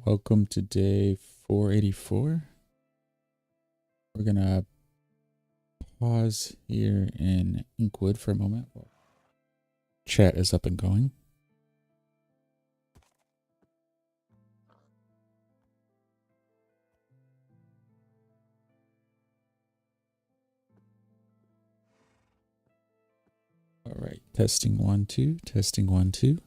Welcome to day 484. We're gonna pause here in Inkwood for a moment while chat is up and going. All right, testing 1 2, testing 1 2.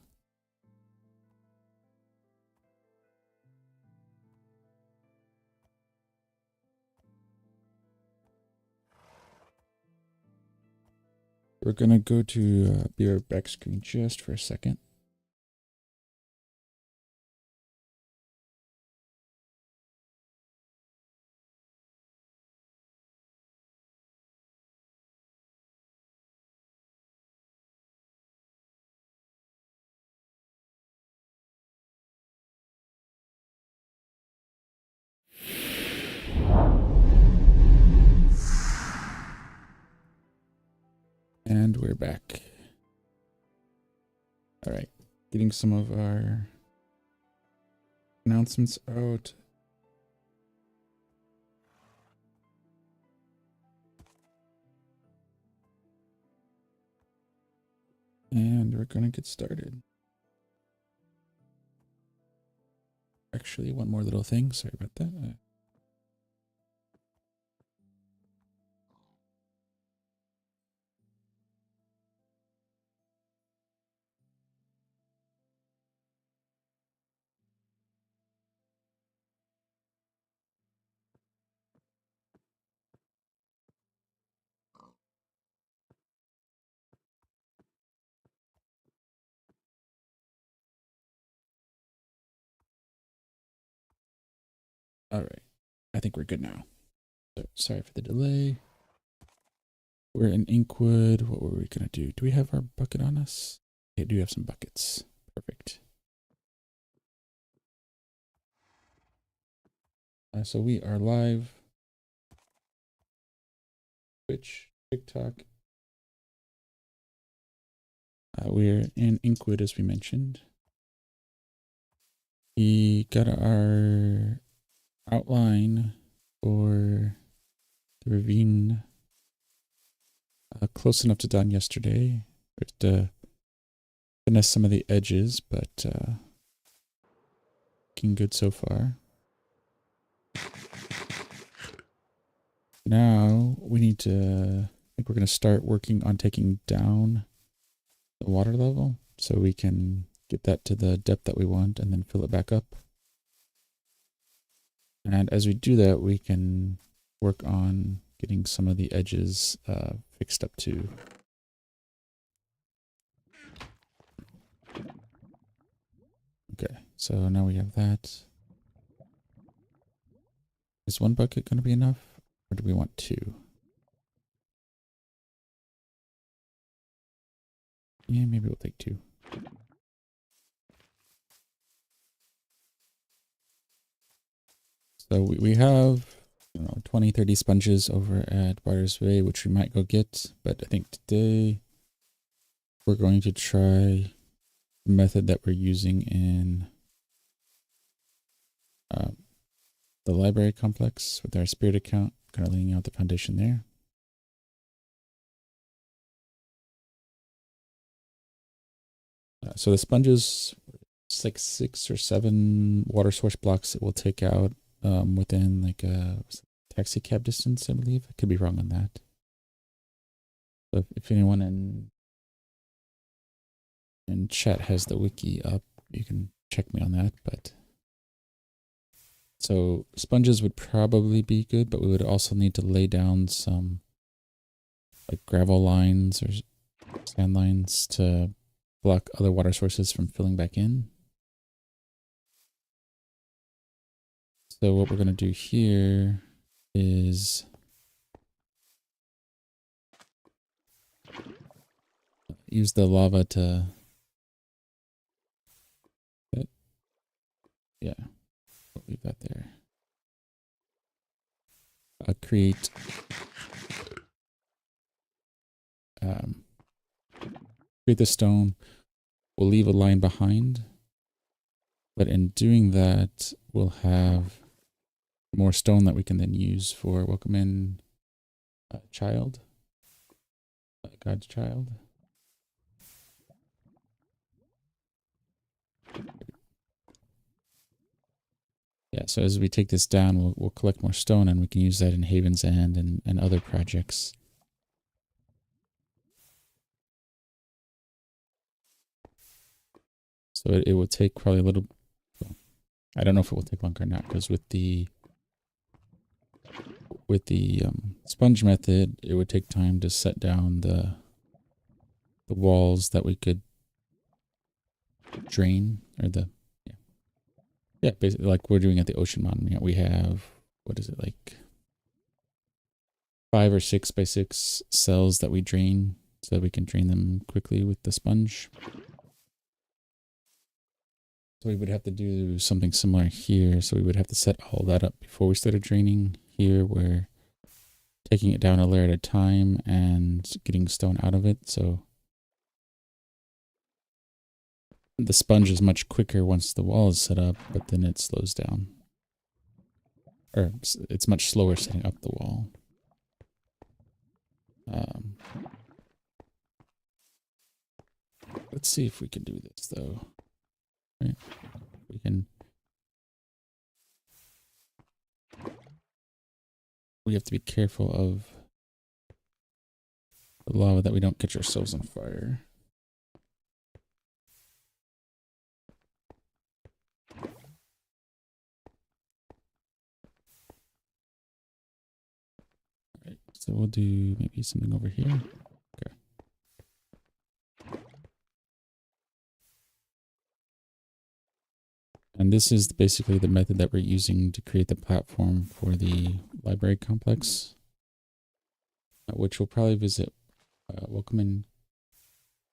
We're gonna go to be our back screen just for a second. And we're back. All right, getting some of our announcements out. And we're gonna get started. Actually, one more little thing. Sorry about that. All right, I think we're good now. So, sorry for the delay. We're in Inkwood. What were we gonna do? Do we have our bucket on us? Okay, do have some buckets. Perfect. So we are live. Twitch, TikTok. We're in Inkwood, as we mentioned. We got our outline for the ravine close enough to done yesterday. We have to finesse some of the edges, but looking good so far. Now we need to, I think we're going to start working on taking down the water level so we can get that to the depth that we want and then fill it back up. And as we do that, we can work on getting some of the edges fixed up too. Okay, so now we have that. Is one bucket going to be enough, or do we want two? Yeah, maybe we'll take two. So we have, 20, 30 sponges over at Barter's Way, which we might go get. But I think today we're going to try the method that we're using in the library complex with our spirit account, kind of laying out the foundation there. So the sponges, it's like 6 or 7 water source blocks that we'll take out within like a taxi cab distance, I believe. I could be wrong on that. So if anyone in chat has the wiki up, you can check me on that. But so sponges would probably be good, but we would also need to lay down some like gravel lines or sand lines to block other water sources from filling back in. So what we're going to do here is use the lava to, yeah, we'll leave that there. Create the stone. We'll leave a line behind, but in doing that, we'll have more stone that we can then use for welcome in child, God's child. Yeah, so as we take this down, we'll collect more stone and we can use that in Haven's End and other projects. So it will take probably a little, well, I don't know if it will take longer or not, because with the sponge method, it would take time to set down the walls that we could drain, or yeah, basically like we're doing at the Ocean Mountain. We have, what is it, like 5 or 6 by 6 cells that we drain so that we can drain them quickly with the sponge. So we would have to do something similar here. So we would have to set all that up before we started draining. Here we're taking it down a layer at a time and getting stone out of it. So the sponge is much quicker once the wall is set up, but then it slows down. Or it's much slower setting up the wall. Let's see if we can do this though. Right? We can. We have to be careful of the lava that we don't catch ourselves on fire. Alright, so we'll do maybe something over here. Okay. And this is basically the method that we're using to create the platform for the library complex, which we'll probably visit. Welcome in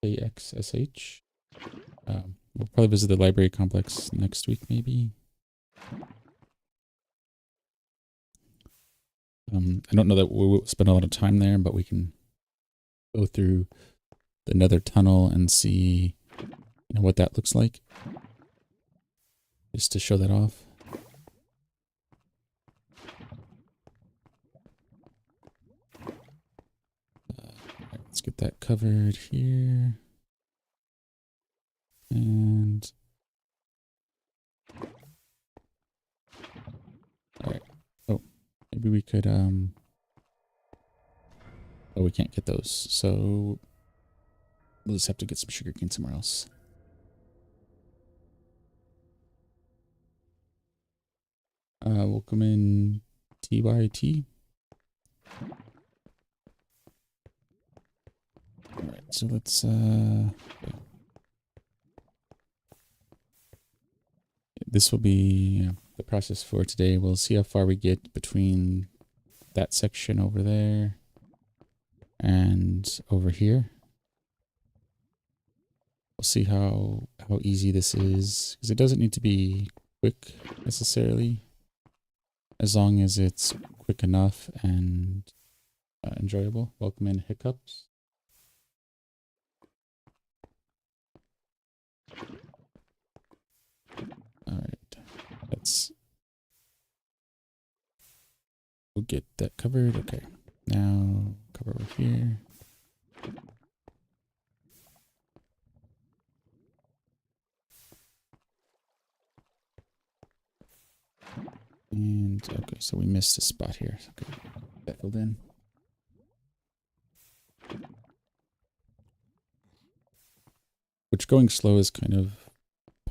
KXSH. We'll probably visit the library complex next week, maybe. I don't know that we'll spend a lot of time there, but we can go through the nether tunnel and see, what that looks like. Just to show that off. Right, let's get that covered here. And all right. Oh, maybe we could oh, we can't get those. So we'll just have to get some sugarcane somewhere else. Welcome in TYT. All right, so let's okay. This will be the process for today. We'll see how far we get between that section over there and over here. We'll see how easy this is, because it doesn't need to be quick necessarily, as long as it's quick enough and enjoyable. Welcome in hiccups. All right, we'll get that covered. Okay, now cover over here. And okay, so we missed a spot here. Okay, that filled in. Which going slow is kind of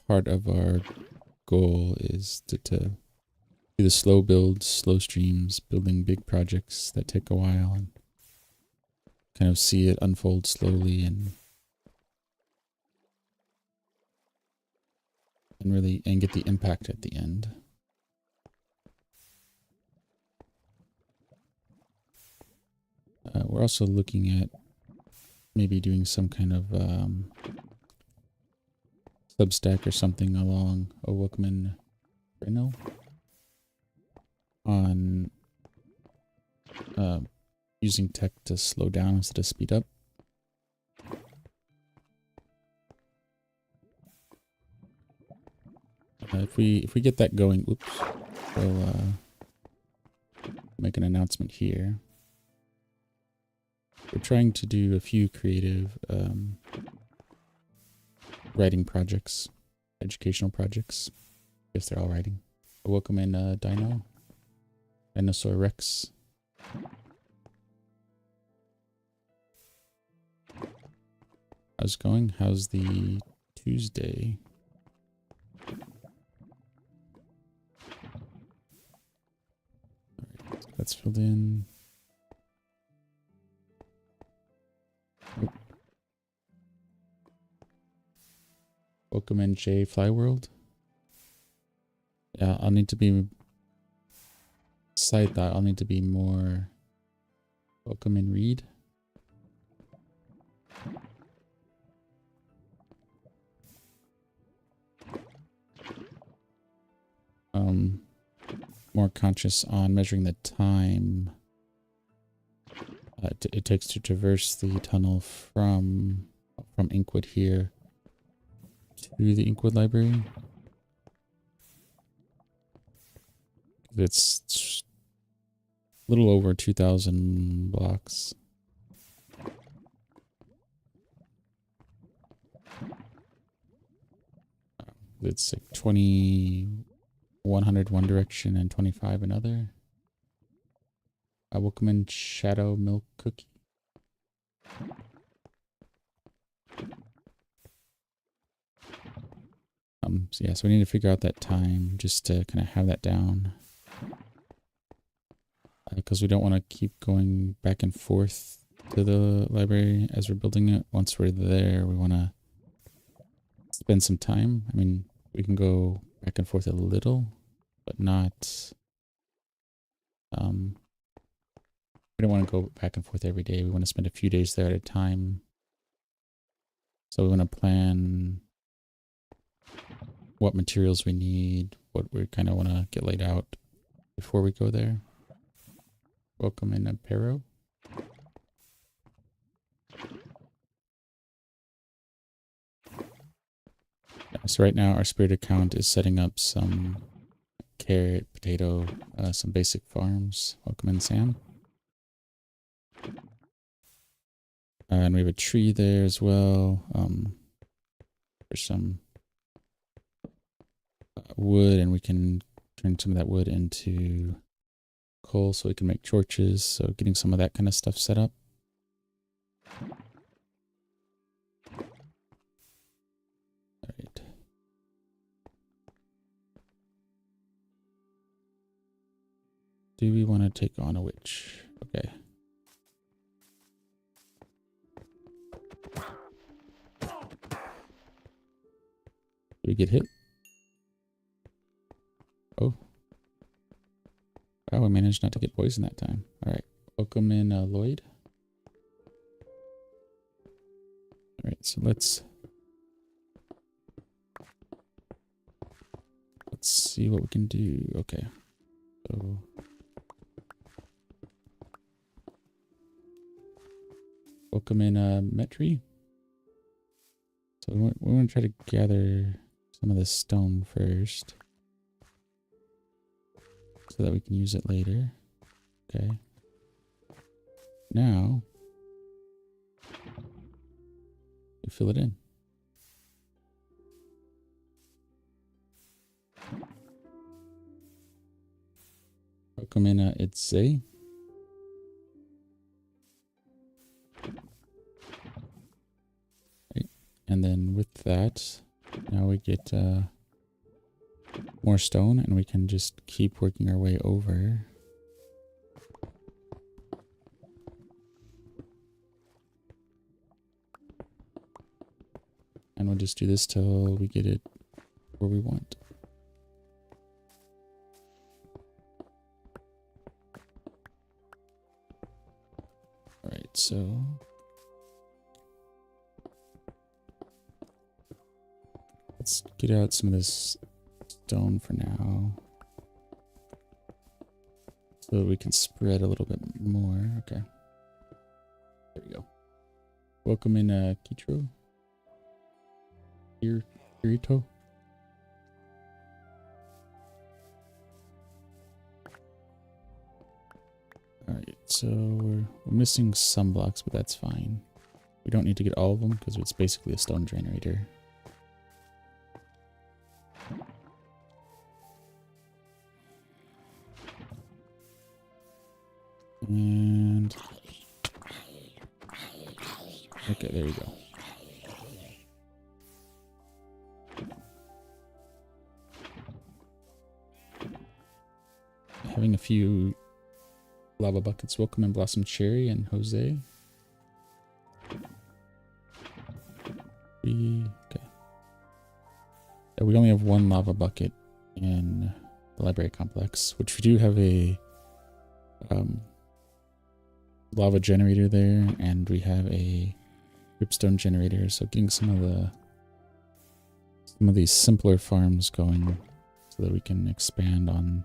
part of our goal, is to do the slow builds, slow streams, building big projects that take a while, and kind of see it unfold slowly and really get the impact at the end. We're also looking at maybe doing some kind of Substack or something along Welcome Reno on using tech to slow down instead of speed up. if we get that going, oops, we'll make an announcement here. We're trying to do a few creative writing projects, educational projects. I guess they're all writing. Welcome in Dinosaur Rex. How's it going? How's the Tuesday? Alright, so that's filled in. Oh. Welcome in J Flyworld. Yeah, I'll need to be side thought. I'll need to be more welcome in Reed. More conscious on measuring the time it takes to traverse the tunnel from Inkwood here to the Inkwood library. It's a little over 2,000 blocks. It's like 100 one direction and 25 another. Welcome in Shadow Milk Cookie. So yeah, so we need to figure out that time just to kind of have that down. Because we don't want to keep going back and forth to the library as we're building it. Once we're there, we want to spend some time. I mean, we can go back and forth a little, but not... we don't want to go back and forth every day. We want to spend a few days there at a time. So we want to plan what materials we need, what we kind of want to get laid out before we go there. Welcome in Apero. So right now our spirit account is setting up some carrot, potato, some basic farms. Welcome in Sam. And we have a tree there as well. There's some wood, and we can turn some of that wood into coal so we can make torches. So getting some of that kind of stuff set up. All right. Do we want to take on a witch? Okay. Did we get hit? Oh. Wow, we managed not to get poisoned that time. Alright. Welcome in Lloyd. Alright, so let's see what we can do. Okay. So welcome in Metri. So we want to try to gather some of this stone first, so that we can use it later. Okay. Now we fill it in. Welcome in Itze. Right. And then with that, now we get more stone, and we can just keep working our way over. And we'll just do this till we get it where we want. Alright, so let's get out some of this stone for now, so that we can spread a little bit more. Okay. There we go. Welcome in Kitro. Kirito. so we're missing some blocks, but that's fine. We don't need to get all of them because it's basically a stone generator. And okay, there you go. Having a few lava buckets. Welcome in Blossom Cherry and Jose. Okay. Yeah, we only have one lava bucket in the library complex, which we do have a lava generator there, and we have a dripstone generator. So getting some of these simpler farms going, so that we can expand on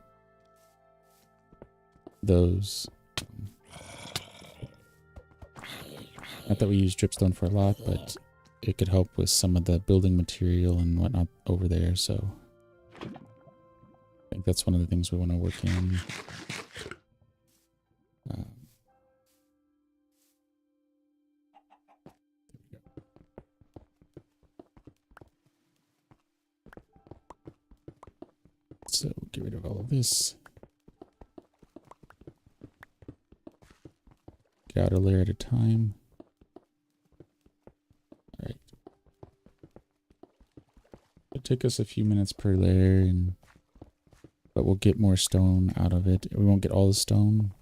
those. Not that we use dripstone for a lot, but it could help with some of the building material and whatnot over there, so I think that's one of the things we want to work in. So get rid of all of this. Get out a layer at a time. Alright. It'll take us a few minutes per layer, but we'll get more stone out of it. We won't get all the stone.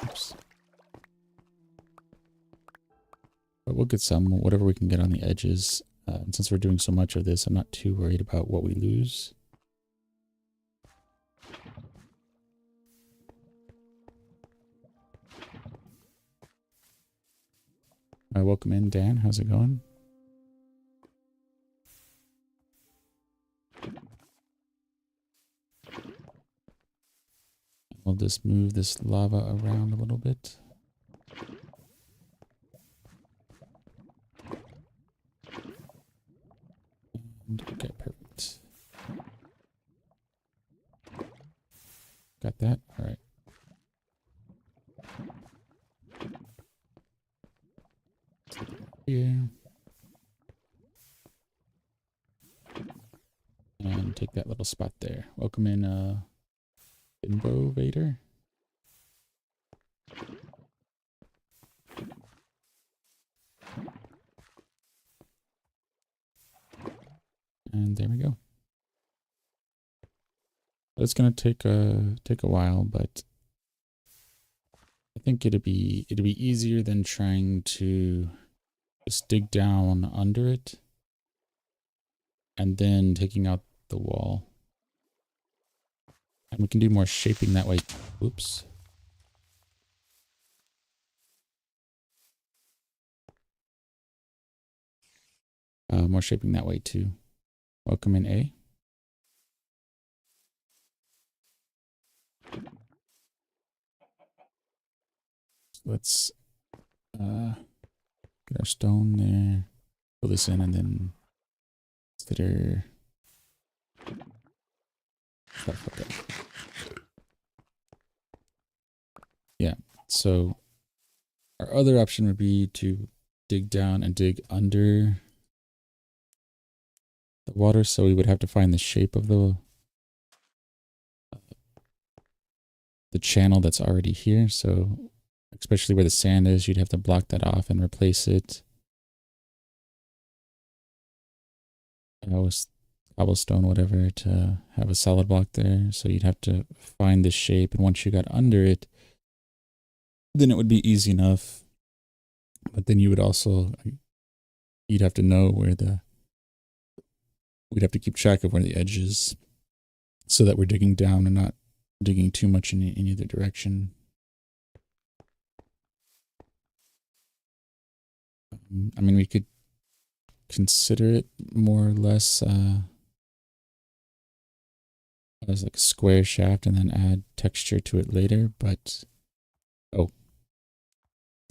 Oops. But we'll get some, whatever we can get on the edges. And since we're doing so much of this, I'm not too worried about what we lose. Welcome in, Dan. How's it going? We'll just move this lava around a little bit. Okay, perfect. Got that? All right. Here. And take that little spot there. Welcome in, Bimbo Vader. And there we go. It's gonna take a while, but I think it'd be easier than trying to just dig down under it and then taking out the wall. And we can do more shaping that way. Oops. More shaping that way too. Welcome in, A. Let's get our stone there, fill this in, and then consider stuff like that. Yeah, so our other option would be to dig down and dig under the water, so we would have to find the shape of the channel that's already here. So especially where the sand is, you'd have to block that off and replace it with cobblestone, whatever, to have a solid block there. So you'd have to find the shape, and once you got under it, then it would be easy enough. But then you would also, you'd have to know where we'd have to keep track of where the edge is, so that we're digging down and not digging too much in either direction. I mean, we could consider it more or less as like a square shaft and then add texture to it later, but the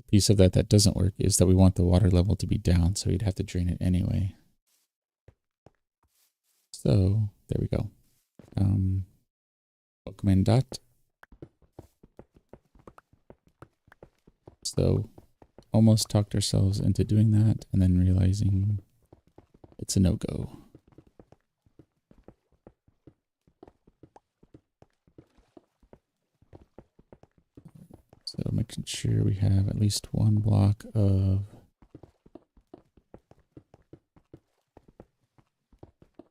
piece of that doesn't work is that we want the water level to be down, so you'd have to drain it anyway. So there we go. Welcome in dot. So almost talked ourselves into doing that and then realizing it's a no-go. So making sure we have at least one block of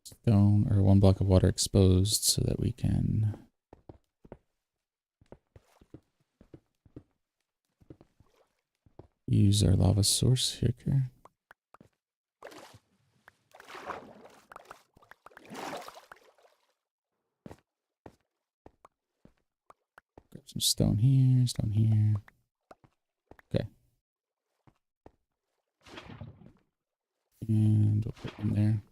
stone or one block of water exposed so that we can use our lava source here. Grab some stone here, stone here. Okay. And we'll put it in there.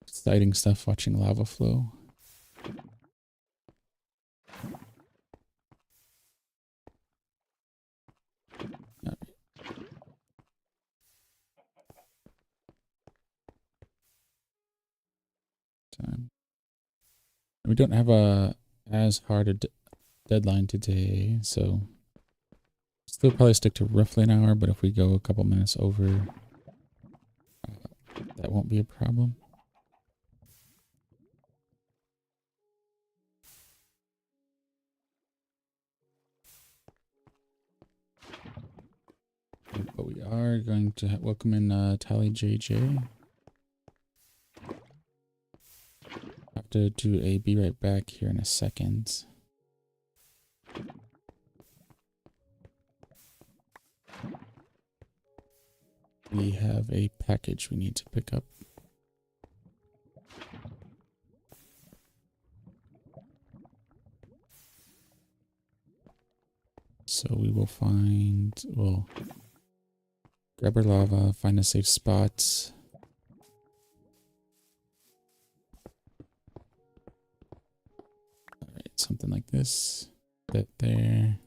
Exciting stuff watching lava flow. Time. We don't have a as hard a deadline today, so still probably stick to roughly an hour, but if we go a couple minutes over, that won't be a problem. But we are going to welcome in Tally JJ. Have to do a be right back here in a second. We have a package we need to pick up. So we will we'll grab our lava, find a safe spot. All right, something like this. That there.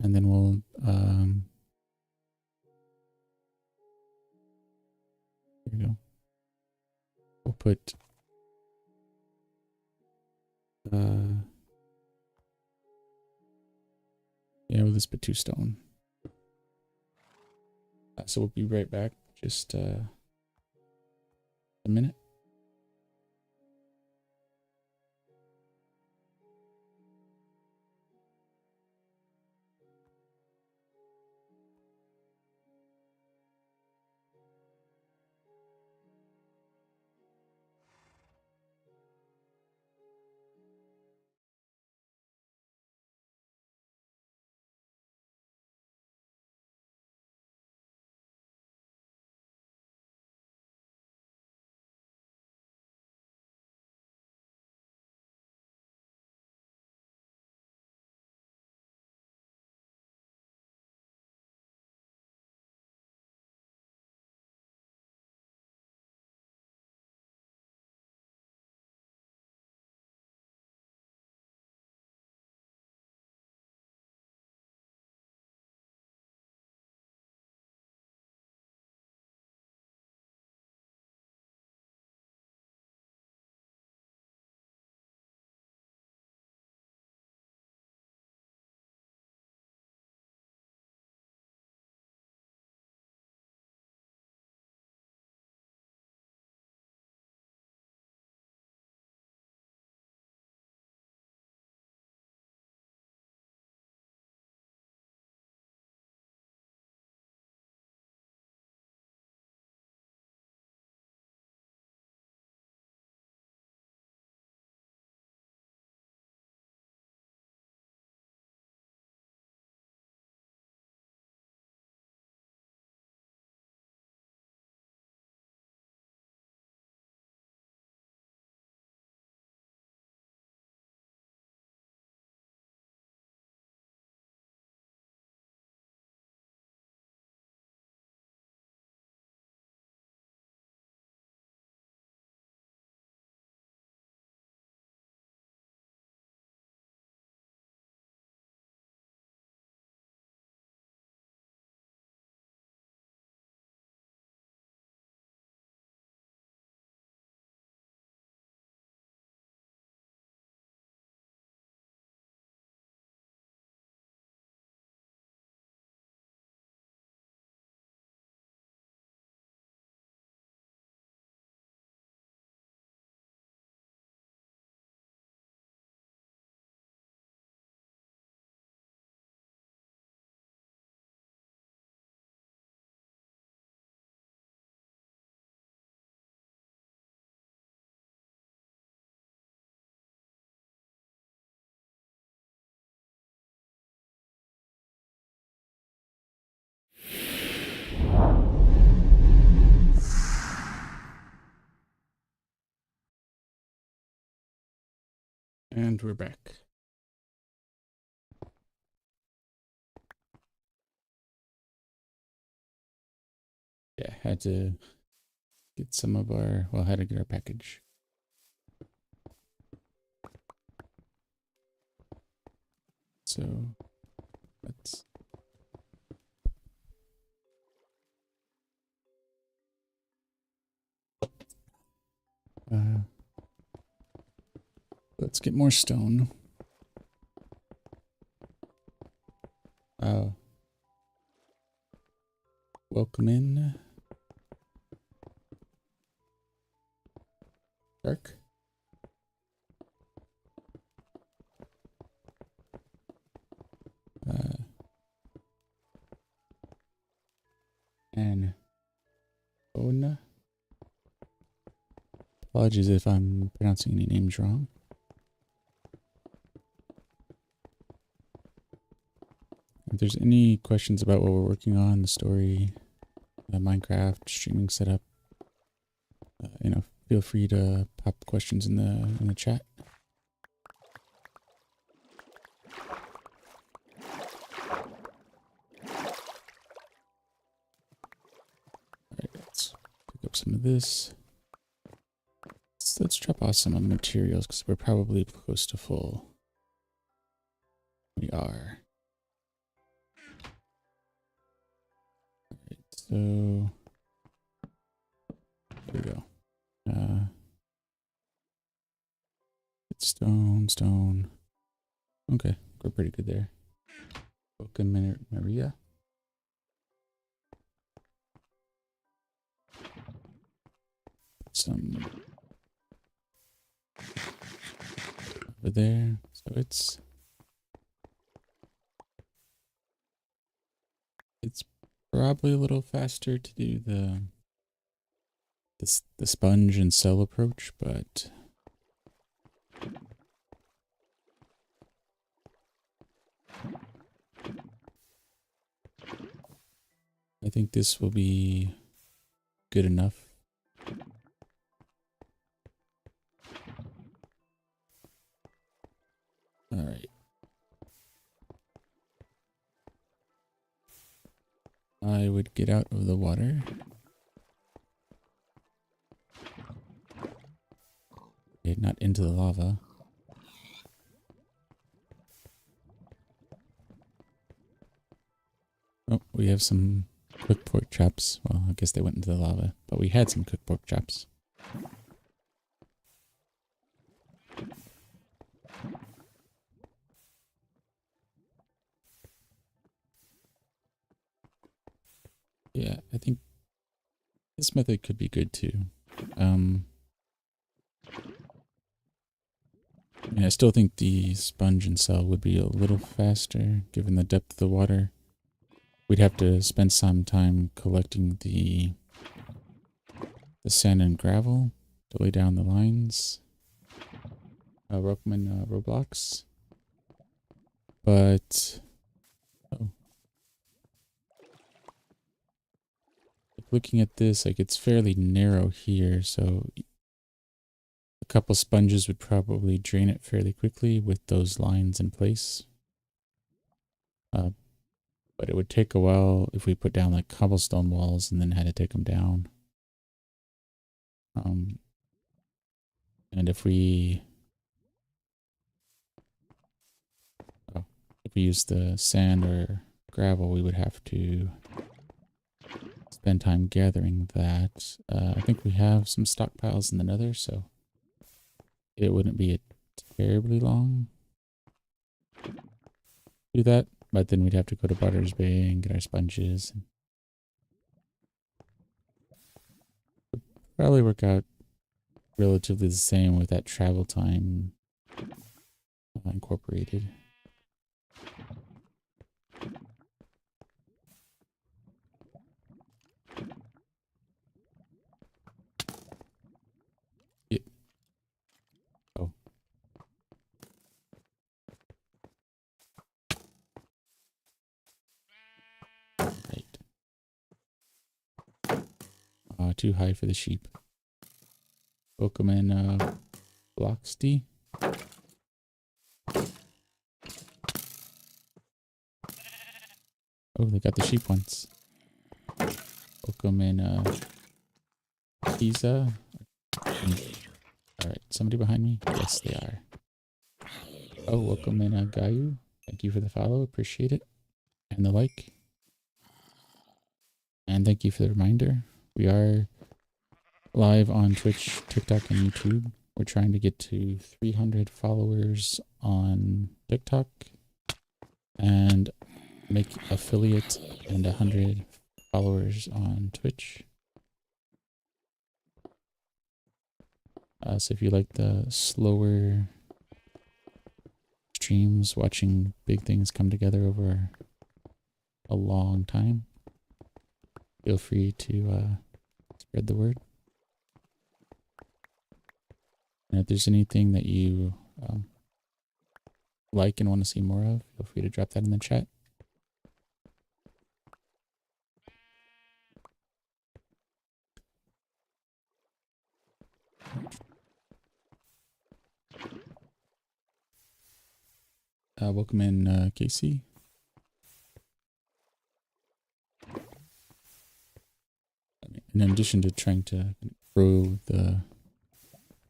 And then we'll, here we go. We'll put, yeah, we'll just put 2 stone. So we'll be right back. Just a minute. And we're back. Yeah, had to get some of our, well, had to get our package. So let's get more stone. Welcome in. Dark. And Ona. Apologies if I'm pronouncing any names wrong. If there's any questions about what we're working on, the story, Minecraft, streaming setup, feel free to pop questions in the chat. Alright, let's pick up some of this. Let's drop off some materials because we're probably close to full. We are. Alright, so here we go. It's stone. Okay, we're pretty good there. Welcome, Maria. Some over there. So it's probably a little faster to do the sponge and cell approach, but I think this will be good enough. All right. I would get out of the water. Okay, not into the lava. Oh, we have some cooked pork chops. Well, I guess they went into the lava, but we had some cooked pork chops. Yeah, I think this method could be good too. I still think the sponge and cell would be a little faster given the depth of the water. We'd have to spend some time collecting the sand and gravel to lay down the lines. Rockman Roblox. But looking at this, like it's fairly narrow here, so a couple sponges would probably drain it fairly quickly with those lines in place. But it would take a while if we put down like cobblestone walls and then had to take them down. And if we use the sand or gravel, we would have to spend time gathering that. I think we have some stockpiles in the nether, so it wouldn't be a terribly long do that. But then we'd have to go to Butter's Bay and get our sponges. Would probably work out relatively the same with that travel time incorporated. Yeah. Oh. Right. Too high for the sheep. Welcome in, Bloxty. Oh, they got the sheep ones. Welcome in, Pizza. Alright, somebody behind me? Yes, they are. Oh, welcome in, Gayu. Thank you for the follow. Appreciate it. And the like. And thank you for the reminder. We are live on Twitch, TikTok, and YouTube. We're trying to get to 300 followers on TikTok and make affiliate and 100 followers on Twitch. So if you like the slower streams, watching big things come together over a long time, feel free to spread the word. And if there's anything that you like and want to see more of, feel free to drop that in the chat. Welcome in, Casey. In addition to trying to grow the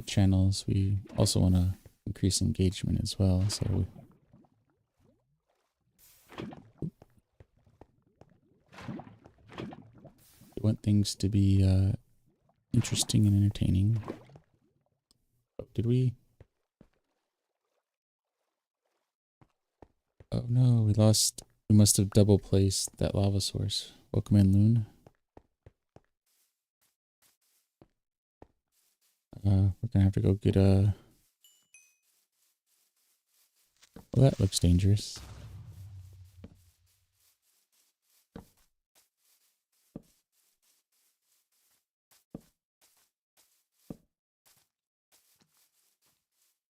channels, we also want to increase engagement as well. So we want things to be interesting and entertaining. Oh, did we? Oh no, we lost. We must have double placed that lava source. Welcome in, Loon. We're gonna have to go get a... Well, that looks dangerous.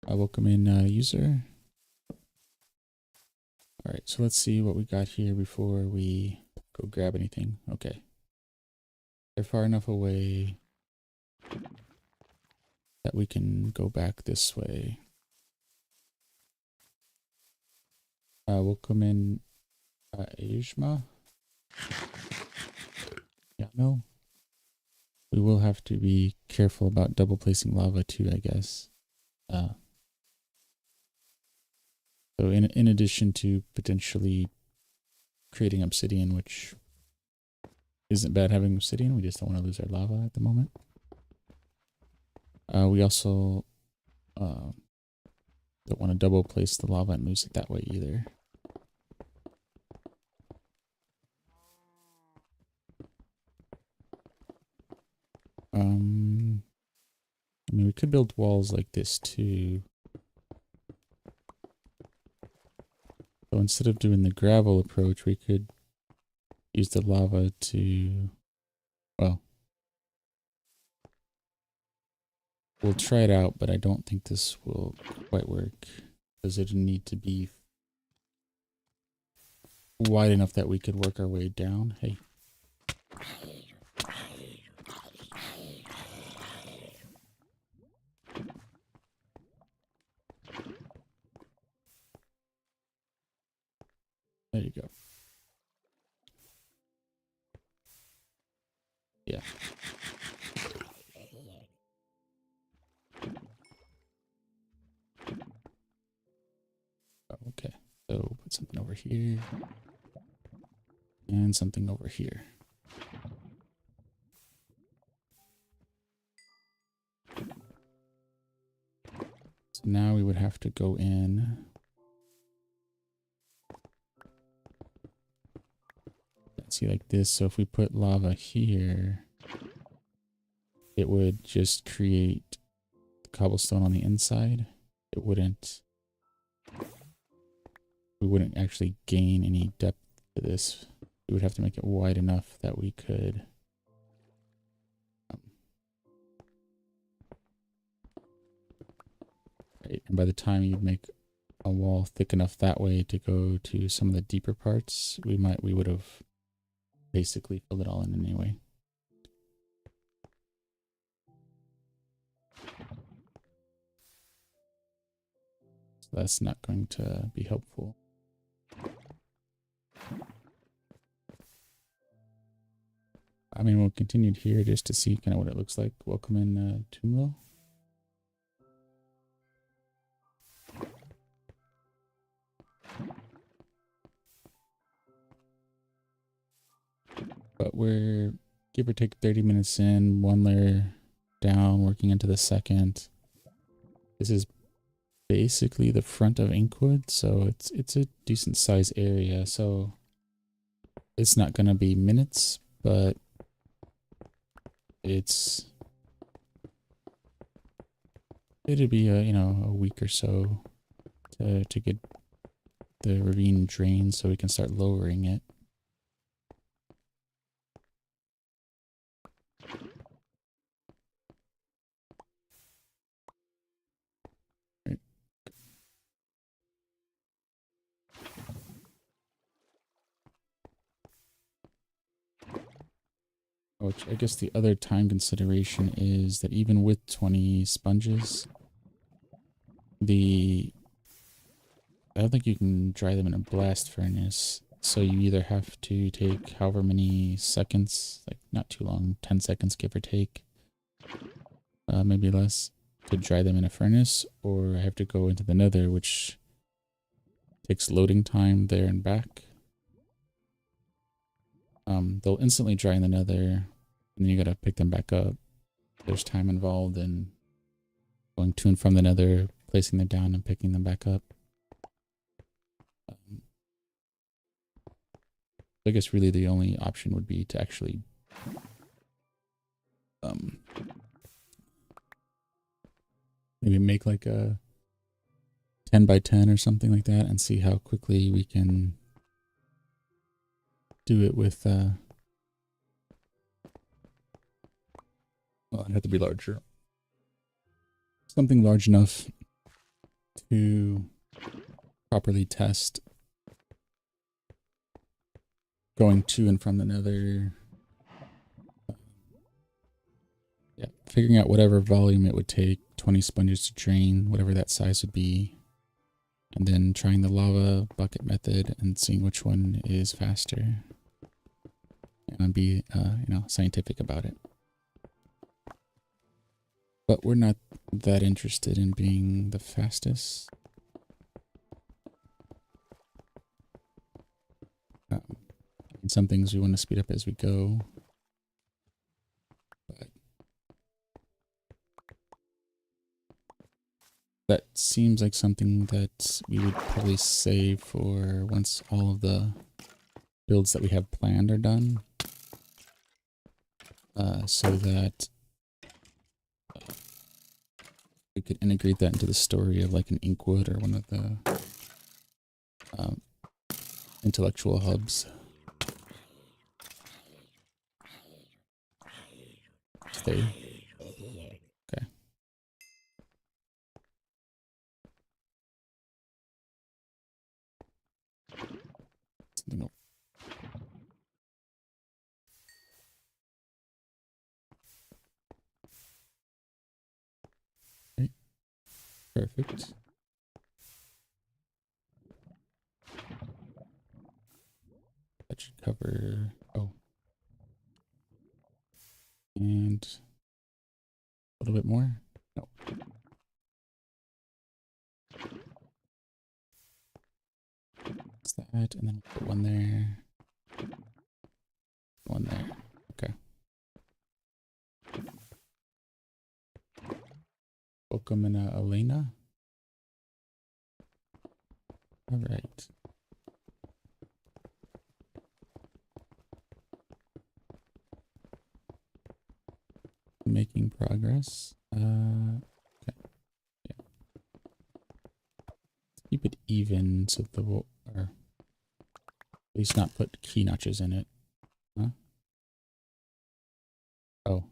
Welcome in, user. Alright, so let's see what we got here before we go grab anything. Okay. They're far enough away that we can go back this way. Welcome in, Ajma. Yeah, no. We will have to be careful about double placing lava too, I guess. So in addition to potentially creating obsidian, which isn't bad having obsidian, we just don't want to lose our lava at the moment. We also don't want to double place the lava and lose it that way either. I mean, we could build walls like this too. So instead of doing the gravel approach, we could use the lava to, well, we'll try it out, but I don't think this will quite work because it'd need to be wide enough that we could work our way down. Hey. There you go. Yeah. Okay. So put something over here. And something over here. So now we would have to go in. Let's see, like this. So if we put lava here, it would just create cobblestone on the inside. It wouldn't, we wouldn't actually gain any depth to this. We would have to make it wide enough that we could right, and by the time you'd make a wall thick enough that way to go to some of the deeper parts, we would have basically filled it all in anyway. So that's not going to be helpful. I mean, we'll continue here just to see kind of what it looks like. Welcome in, Tumlo. But we're give or take 30 minutes in, one layer down, working into the second. This is basically the front of Inkwood, so it's a decent size area. So it's not gonna be minutes, but it'll be a week or so to get the ravine drained, so we can start lowering it. Which I guess the other time consideration is that even with 20 sponges, I don't think you can dry them in a blast furnace. So you either have to take however many seconds, like not too long, 10 seconds give or take, maybe less, to dry them in a furnace, or I have to go into the nether, which takes loading time there and back. They'll instantly dry in the nether, and then you gotta pick them back up. There's time involved in going to and from the nether, placing them down and picking them back up. I guess really the only option would be to actually maybe make like a 10 by 10 or something like that and see how quickly we can do it with well, it'd have to be larger. Something large enough to properly test going to and from the nether. Yeah, figuring out whatever volume it would take, 20 sponges to drain, whatever that size would be. And then trying the lava bucket method and seeing which one is faster. And be, scientific about it. But we're not that interested in being the fastest. And some things we want to speed up as we go. But that seems like something that we would probably save for once all of the builds that we have planned are done. So that we could integrate that into the story of like an Inkwood or one of the intellectual hubs. Stay. Okay. Something else. Okay. Perfect. That should cover. Oh. And a little bit more. No. That's that, and then put one there. One there. Okay. Welcome in, Elena. All right. Making progress. Okay. Yeah. Keep it even so the or at least not put key notches in it. Huh? Oh.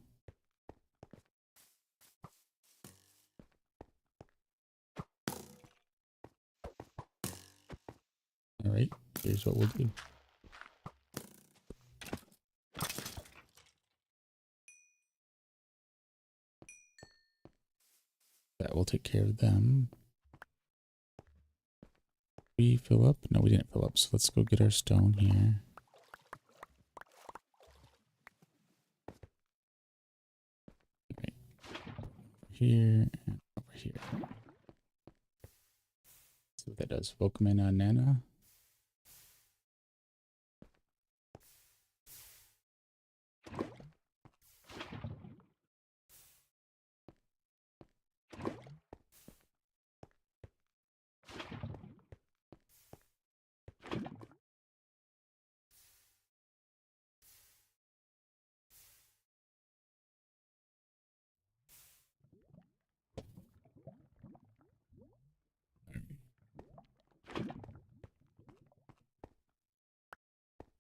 All right. Here's what we'll do. That will take care of them. We fill up? No, we didn't fill up. So let's go get our stone here. here and over here. See what that does. Welcome in Nana.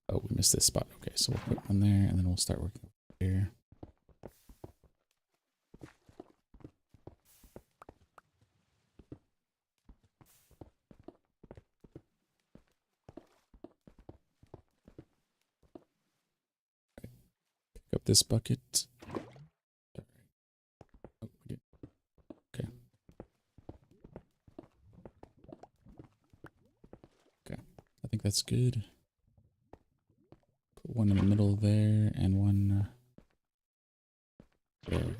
Oh, we missed this spot. Okay, so we'll put one there and then we'll start working here. Pick up this bucket. Oh, we did. Okay. Okay, I think that's good. Put one in the middle there and one there.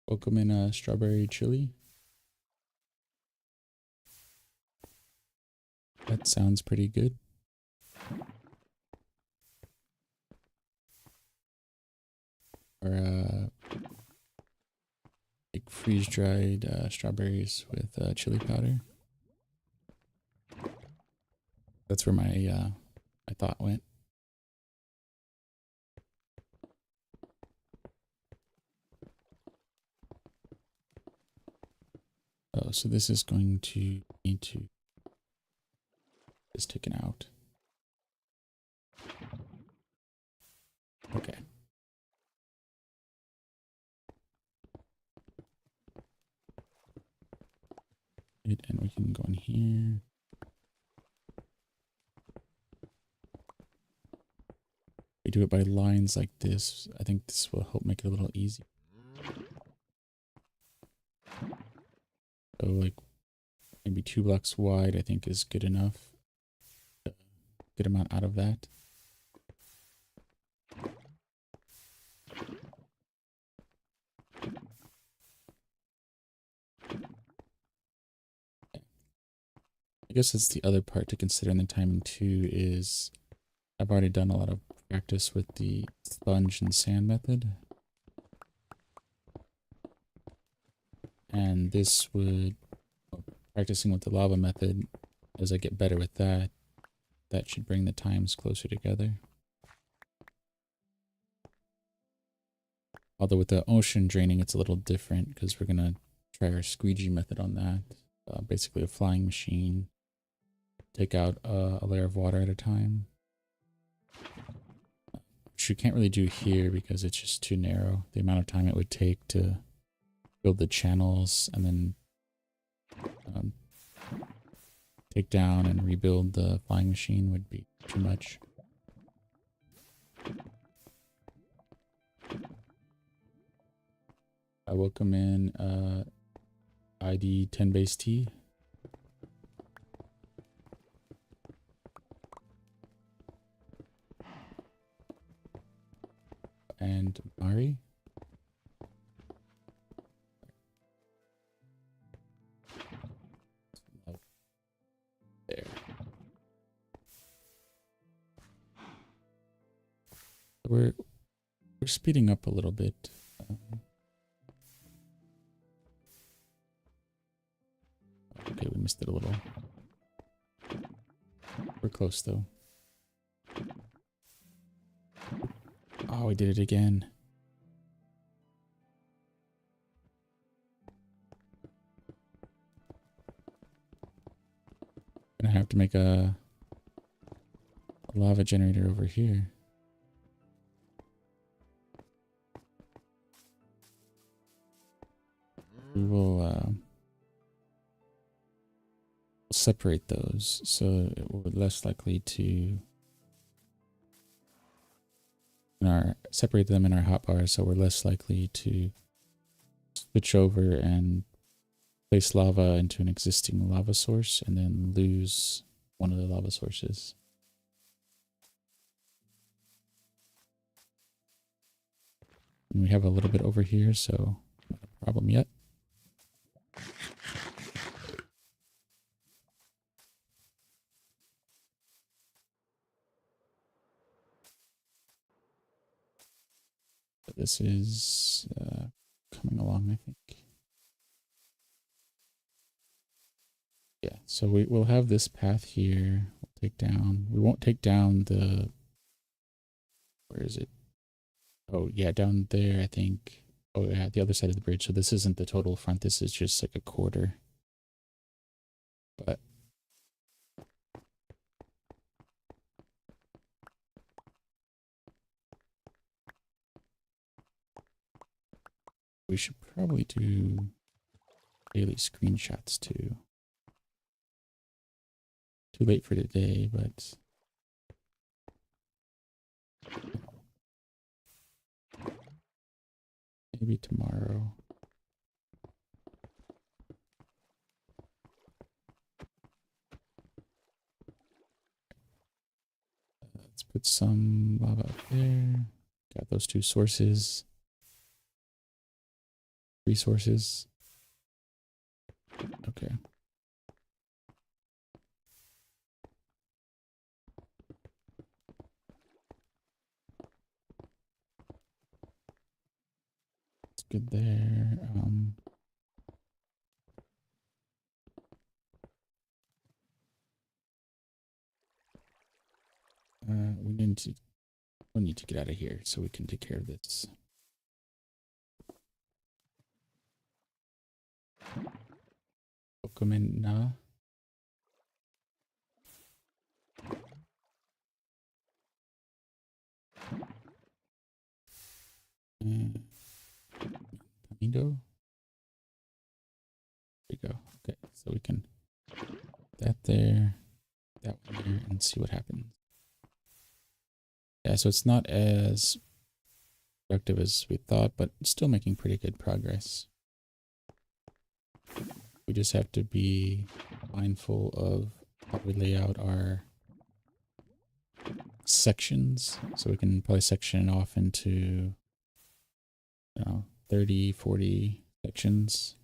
Welcome in strawberry chili. That sounds pretty good. Or like freeze-dried strawberries with chili powder. That's where my thought went. Oh, so this is going to need to is taken out. Okay. And we can go in here. We do it by lines like this. I think this will help make it a little easy. So like maybe 2 blocks wide, I think is good enough. Good amount out of that. I guess that's the other part to consider in the timing too is I've already done a lot of practice with the sponge and sand method. And this would, practicing with the lava method, as I get better with that, that should bring the times closer together. Although with the ocean draining, it's a little different because we're going to try our squeegee method on that. Basically a flying machine. Take out a layer of water at a time. Which you can't really do here because it's just too narrow. The amount of time it would take to build the channels and then take down and rebuild the flying machine would be too much. I welcome in ID 10 base T. And Mari. There. We're speeding up a little bit. Okay, we missed it a little. We're close though. Oh, we did it again. Gonna have to make a lava generator over here. We will separate those so we're less likely to separate them in our hotbar so we're less likely to switch over and place lava into an existing lava source and then lose one of the lava sources. And we have a little bit over here, so not a problem yet. But this is coming along, I think. Yeah, so we'll have this path here. We'll take down. We won't take down the. Where is it? Oh, yeah, down there, I think. Oh, yeah, the other side of the bridge. So this isn't the total front. This is just like a quarter. But we should probably do daily screenshots too. Too late for today, but maybe tomorrow. Let's put some lava up there. Got those two sources. Resources. Okay. It's good there. We'll need to get out of here so we can take care of this. Pokemon na. Pamido. There we go. Okay, so we can put that there, that one there, and see what happens. Yeah, so it's not as productive as we thought, but still making pretty good progress. We just have to be mindful of how we lay out our sections. So we can probably section it off into, 30, 40 sections.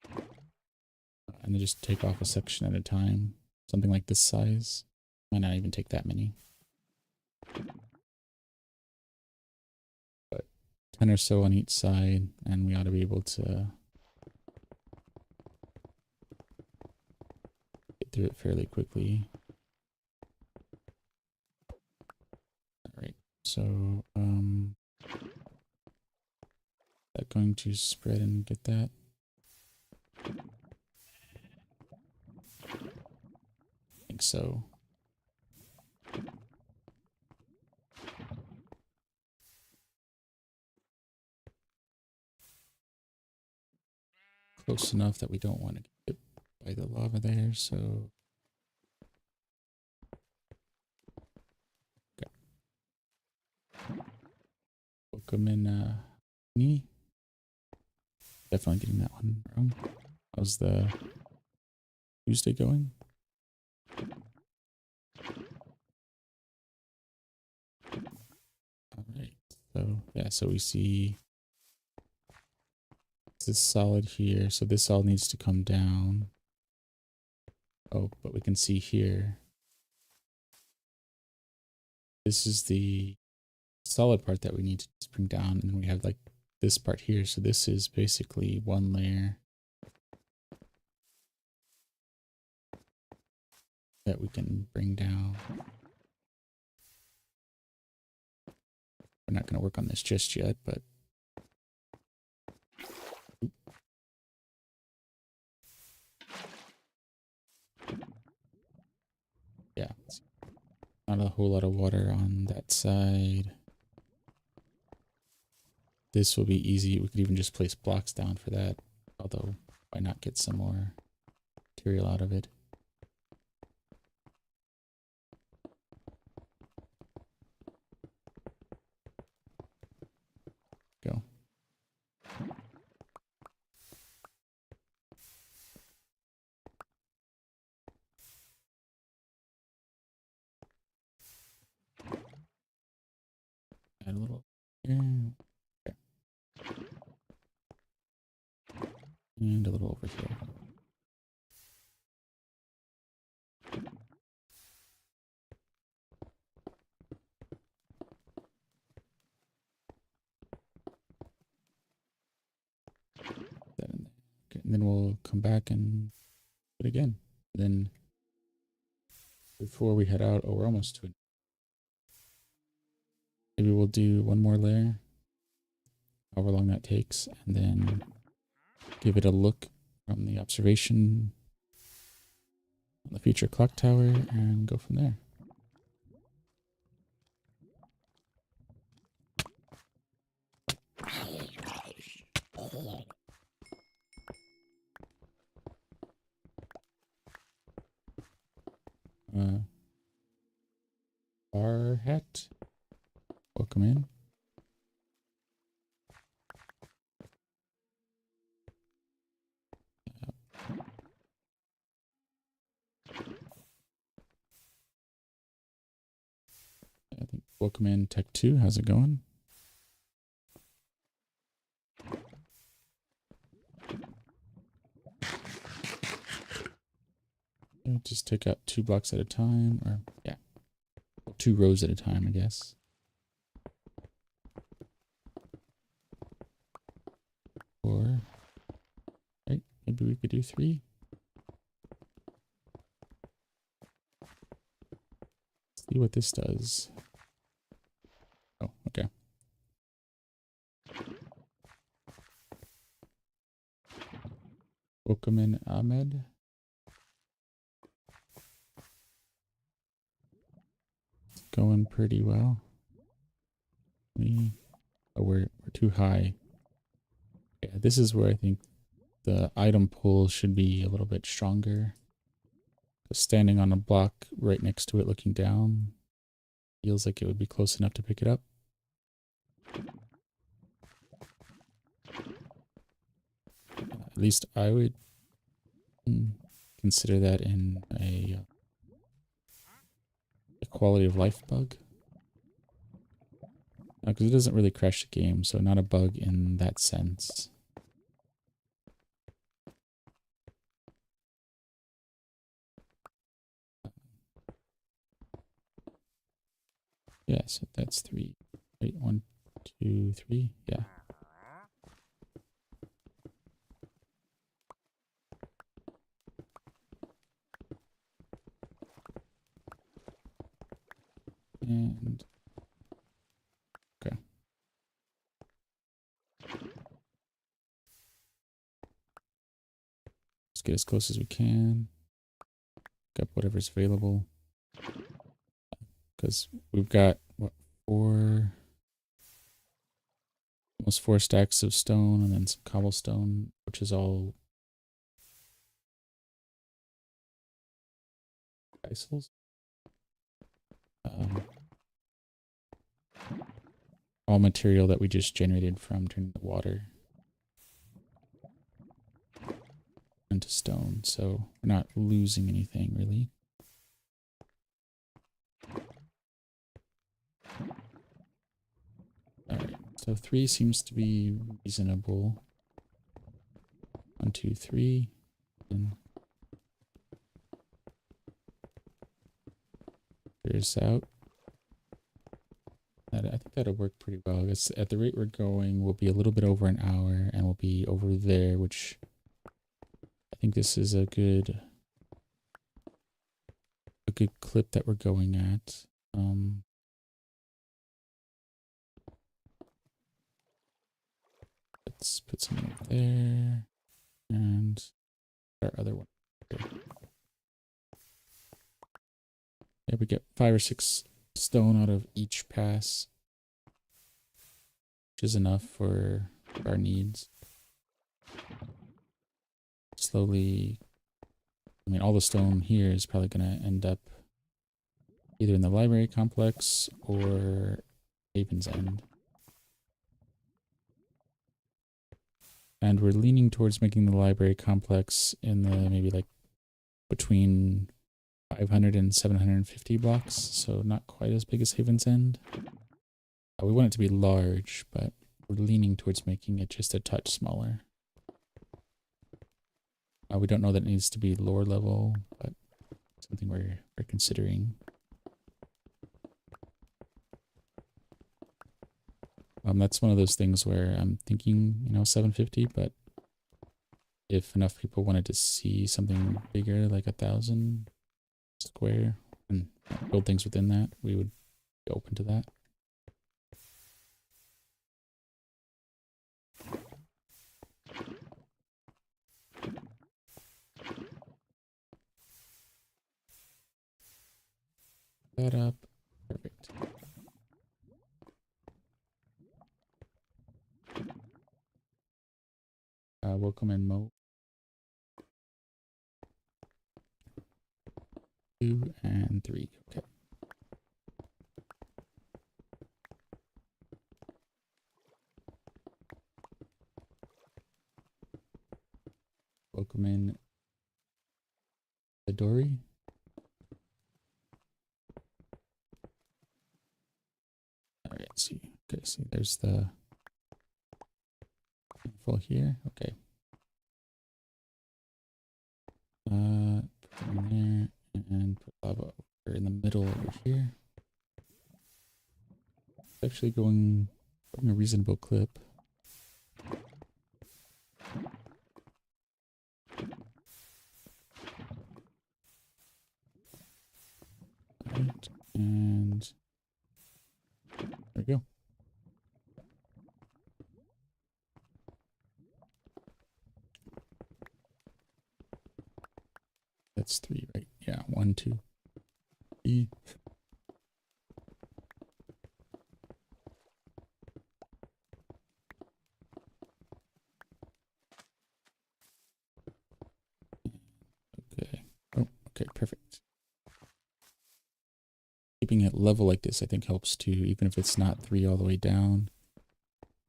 And then just take off a section at a time. Something like this size. Might not even take that many. But 10 or so on each side, and we ought to be able to get through it fairly quickly. Alright, so that going to spread and get that? I think so. Close enough that we don't want to get by the lava there, so okay. Pokemon knee. Definitely getting that one wrong. How's the Tuesday going? Alright, so yeah, so we see this is solid here, so this all needs to come down. Oh, but we can see here, this is the solid part that we need to bring down, and then we have like this part here, so this is basically one layer that we can bring down. We're not going to work on this just yet, but yeah, not a whole lot of water on that side. This will be easy. We could even just place blocks down for that, although why not get some more material out of it? Go. Add a little here. Okay. And a little over here. That in there. Okay, and then we'll come back and do it again. Then before we head out, oh, we're almost to it. Maybe we'll do one more layer, however long that takes, and then give it a look from the observation on the future clock tower and go from there. Bar hat, welcome in. I think welcome in Tech 2. How's it going? Just take out 2 blocks at a time, or yeah, 2 rows at a time, I guess. Or, right, maybe we could do 3. Let's see what this does. Oh, okay. Welcome in Ahmed. It's going pretty well. We're too high. Yeah, this is where I think the item pull should be a little bit stronger. Standing on a block right next to it looking down feels like it would be close enough to pick it up. At least I would consider that in a quality of life bug. Because it doesn't really crash the game, so not a bug in that sense. Yeah, so that's 3. Wait, 1, 2, 3. Yeah. And okay. Let's get as close as we can. Pick up whatever's available. Because we've got what, almost 4 stacks of stone and then some cobblestone, which is all isles. All material that we just generated from turning the water into stone, so we're not losing anything really. Alright, so 3 seems to be reasonable. 1, 2, 3, and there's out. I think that'll work pretty well. It's, at the rate we're going, we'll be a little bit over an hour, and we'll be over there, which I think this is a good clip that we're going at. Let's put something up there, and our other one. Okay. Yeah, we get 5 or 6 stone out of each pass, which is enough for our needs. Slowly, I mean, all the stone here is probably going to end up either in the library complex or Haven's End. And we're leaning towards making the library complex in the maybe like between 500 and 750 blocks, so not quite as big as Haven's End. We want it to be large, but we're leaning towards making it just a touch smaller. We don't know that it needs to be lower level, but something we're considering. That's one of those things where I'm thinking, you know, 750, but if enough people wanted to see something bigger, like 1,000 square, and build things within that, we would be open to that. That up. Perfect. Welcome in Mo. 2 and 3. Okay. Welcome in Midori. All right. See. Okay. See. There's the full here. Okay. Put them there and put lava over in the middle over here. It's actually going a reasonable clip. Right, and there we go. That's 3, right? Yeah, 1, 2, 3. Okay. Oh, okay, perfect. Keeping it level like this, I think, helps too, even if it's not 3 all the way down.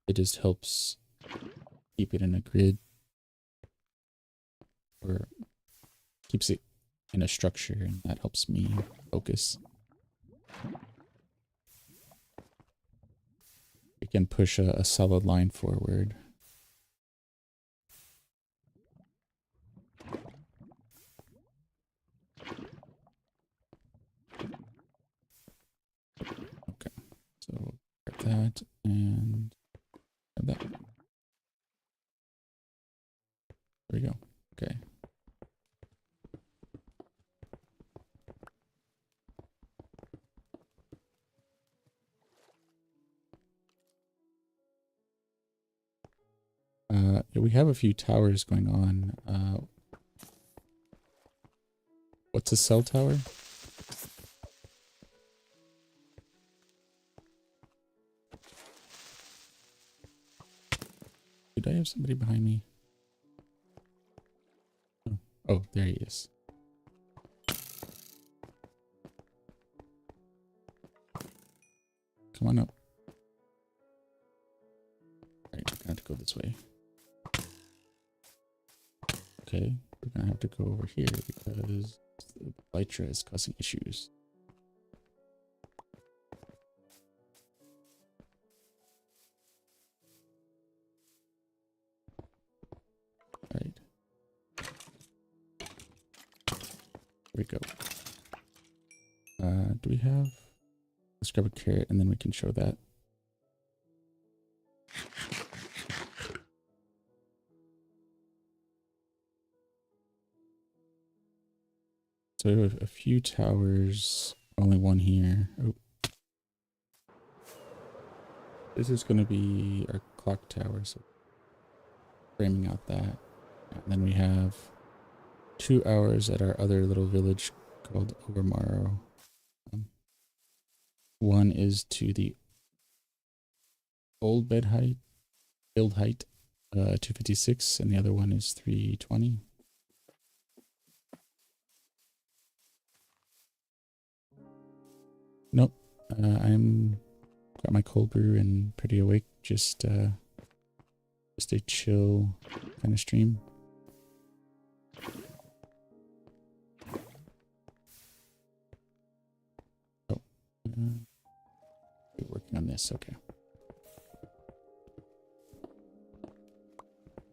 It just helps keep it in a grid, or keeps it in a structure, and that helps me focus. We can push a solid line forward. Okay, so we'll grab that and grab that. There we go. Okay. Yeah, we have a few towers going on. What's a cell tower? Did I have somebody behind me? Oh, oh, there he is. Come on up. Right, we're gonna have to go this way. Okay, we're gonna have to go over here because the Lytra is causing issues. Alright. Here we go. Do we have... Let's grab a carrot and then we can show that. So we have a few towers, only one here. Oh. This is going to be our clock tower, so framing out that. And then we have 2 hours at our other little village called Overmorrow. One is to the old build height, 256, and the other one is 320. Nope, I'm got my cold brew and pretty awake. Just a chill kind of stream. Oh, we're working on this. Okay.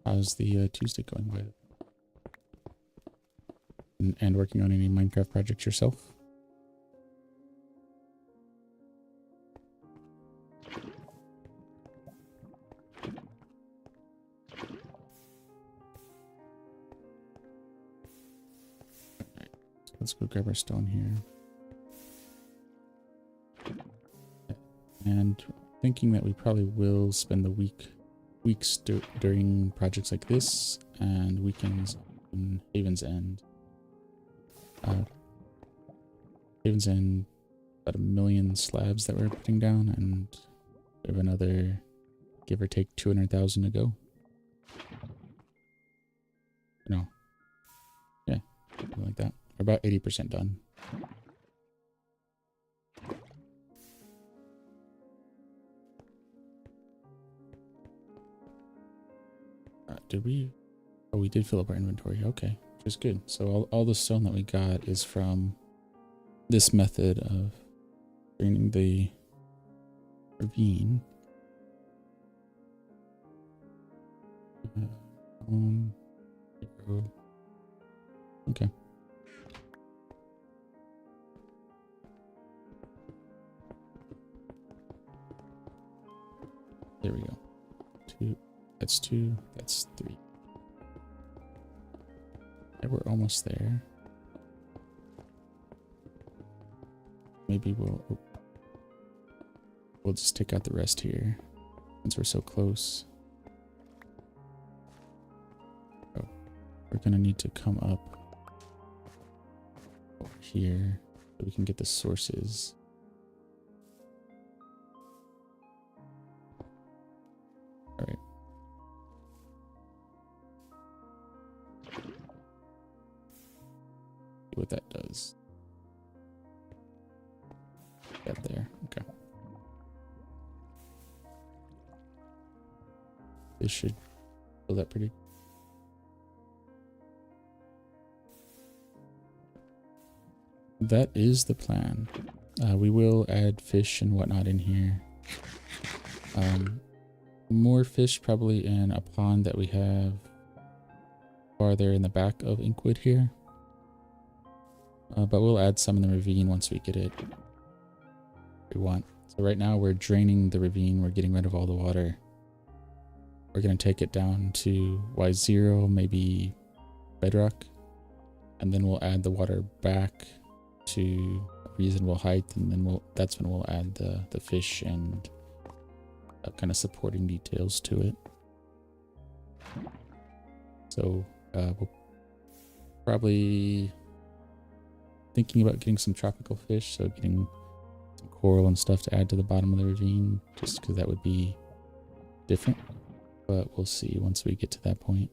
How's the Tuesday going with? and working on any Minecraft projects yourself? Let's go grab our stone here. And thinking that we probably will spend the weeks during projects like this and weekends on Haven's End. Haven's End, about 1 million slabs that we're putting down, and we have another, give or take, 200,000 to go. No. Yeah, something like that. We're about 80% done. Did we? Oh, we did fill up our inventory. Okay, which is good. So all the stone that we got is from this method of draining the ravine. Okay. There we go. 2. That's 2. That's 3. Yeah, we're almost there. Maybe we'll just take out the rest here since we're so close. Oh, we're gonna need to come up over here so we can get the sources. All right. See what that does. Get there. Okay. This should fill that pretty. That is the plan. We will add fish and whatnot in here. More fish probably in a pond that we have farther in the back of Inkwood here. But we'll add some in the ravine once we get it we want. So right now we're draining the ravine. We're getting rid of all the water. We're going to take it down to Y0, maybe bedrock. And then we'll add the water back to a reasonable height. And then that's when we'll add the fish and kind of supporting details to it. So we'll probably thinking about getting some tropical fish, so getting some coral and stuff to add to the bottom of the ravine, just because that would be different. But we'll see once we get to that point.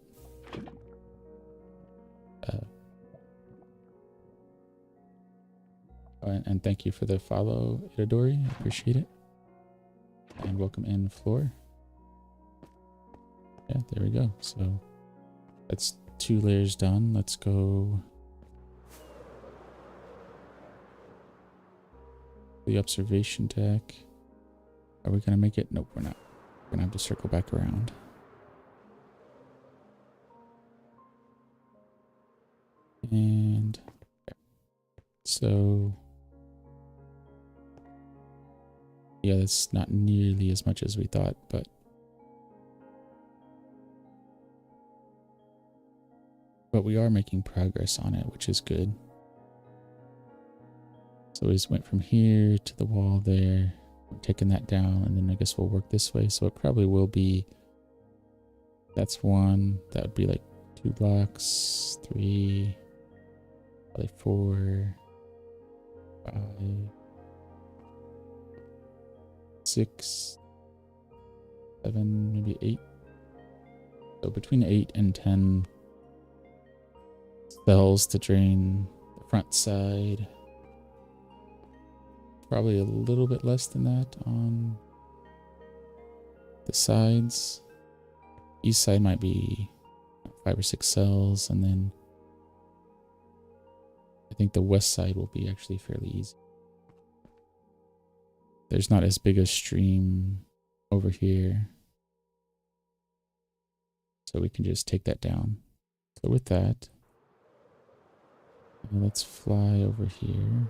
And thank you for the follow, Itadori. I appreciate it. And welcome in, Floor. Yeah, there we go. So that's 2 layers done. Let's go the observation deck. Are we gonna make it? Nope, we're not. We're gonna have to circle back around. And so yeah, that's not nearly as much as we thought, but we are making progress on it, which is good. So we just went from here to the wall there, taking that down, and then I guess we'll work this way. So it probably will be, that's 1, that would be like 2 blocks, 3, probably 4, 5, 6, 7, maybe 8. So between 8 and 10 cells to drain the front side. Probably a little bit less than that on the sides. East side might be 5 or 6 cells, and then I think the west side will be actually fairly easy. There's not as big a stream over here, so we can just take that down. So with that, Let's fly over here.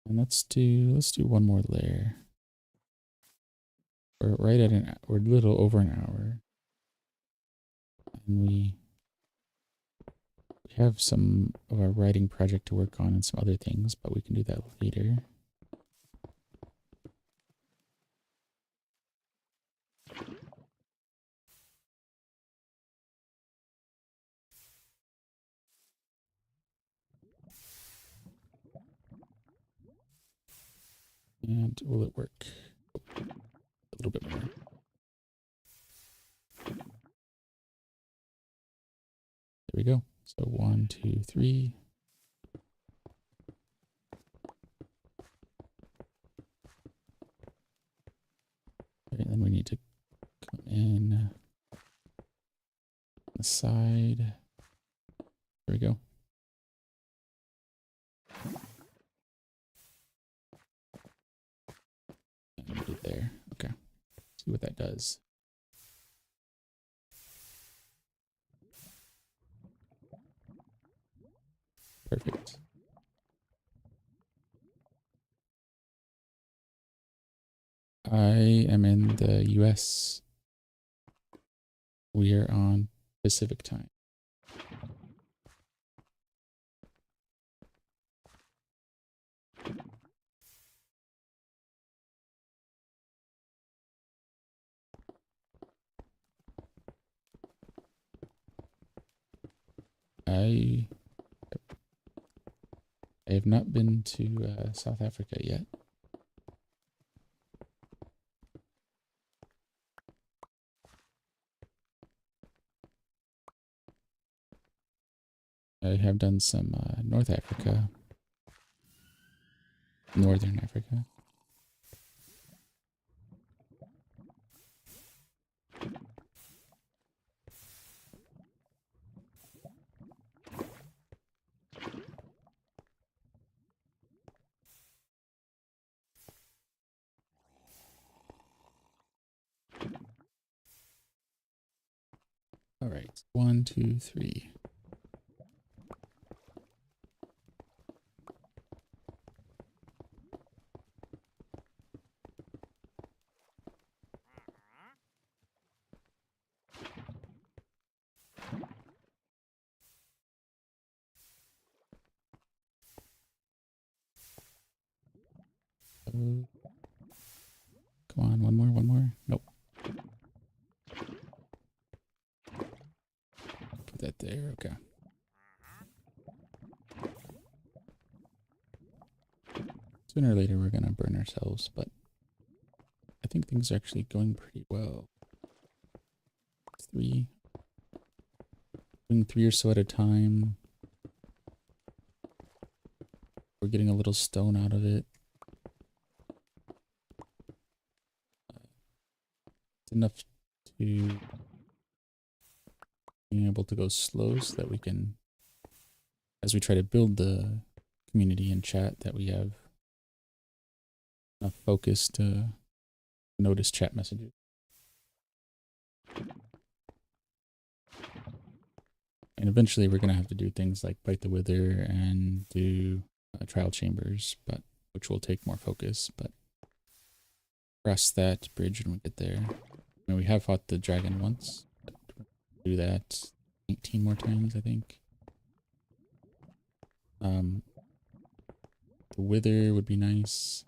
And let's do one more layer. We're right at we're a little over an hour. And we have some of our writing project to work on and some other things, but we can do that later. And will it work? A little bit more. There we go. So 1, 2, 3. Okay, and then we need to come in the side. There we go. And put it there. Okay. See what that does. Perfect. I am in the US. We are on Pacific time. I have not been to South Africa yet. I have done some North Africa, Northern Africa. All right, 1, 2, 3. Come on, one more. Nope. Put that there, okay. Sooner or later we're gonna burn ourselves, but I think things are actually going pretty well. 3. Doing 3 or so at a time. We're getting a little stone out of it. It's enough to being able to go slow so that we can, as we try to build the community and chat, that we have enough focus to notice chat messages. And eventually we're going to have to do things like bite the wither and do trial chambers, but which will take more focus, but cross that bridge when we get there. I mean, we have fought the dragon once, but do that 18 more times, I think. The wither would be nice.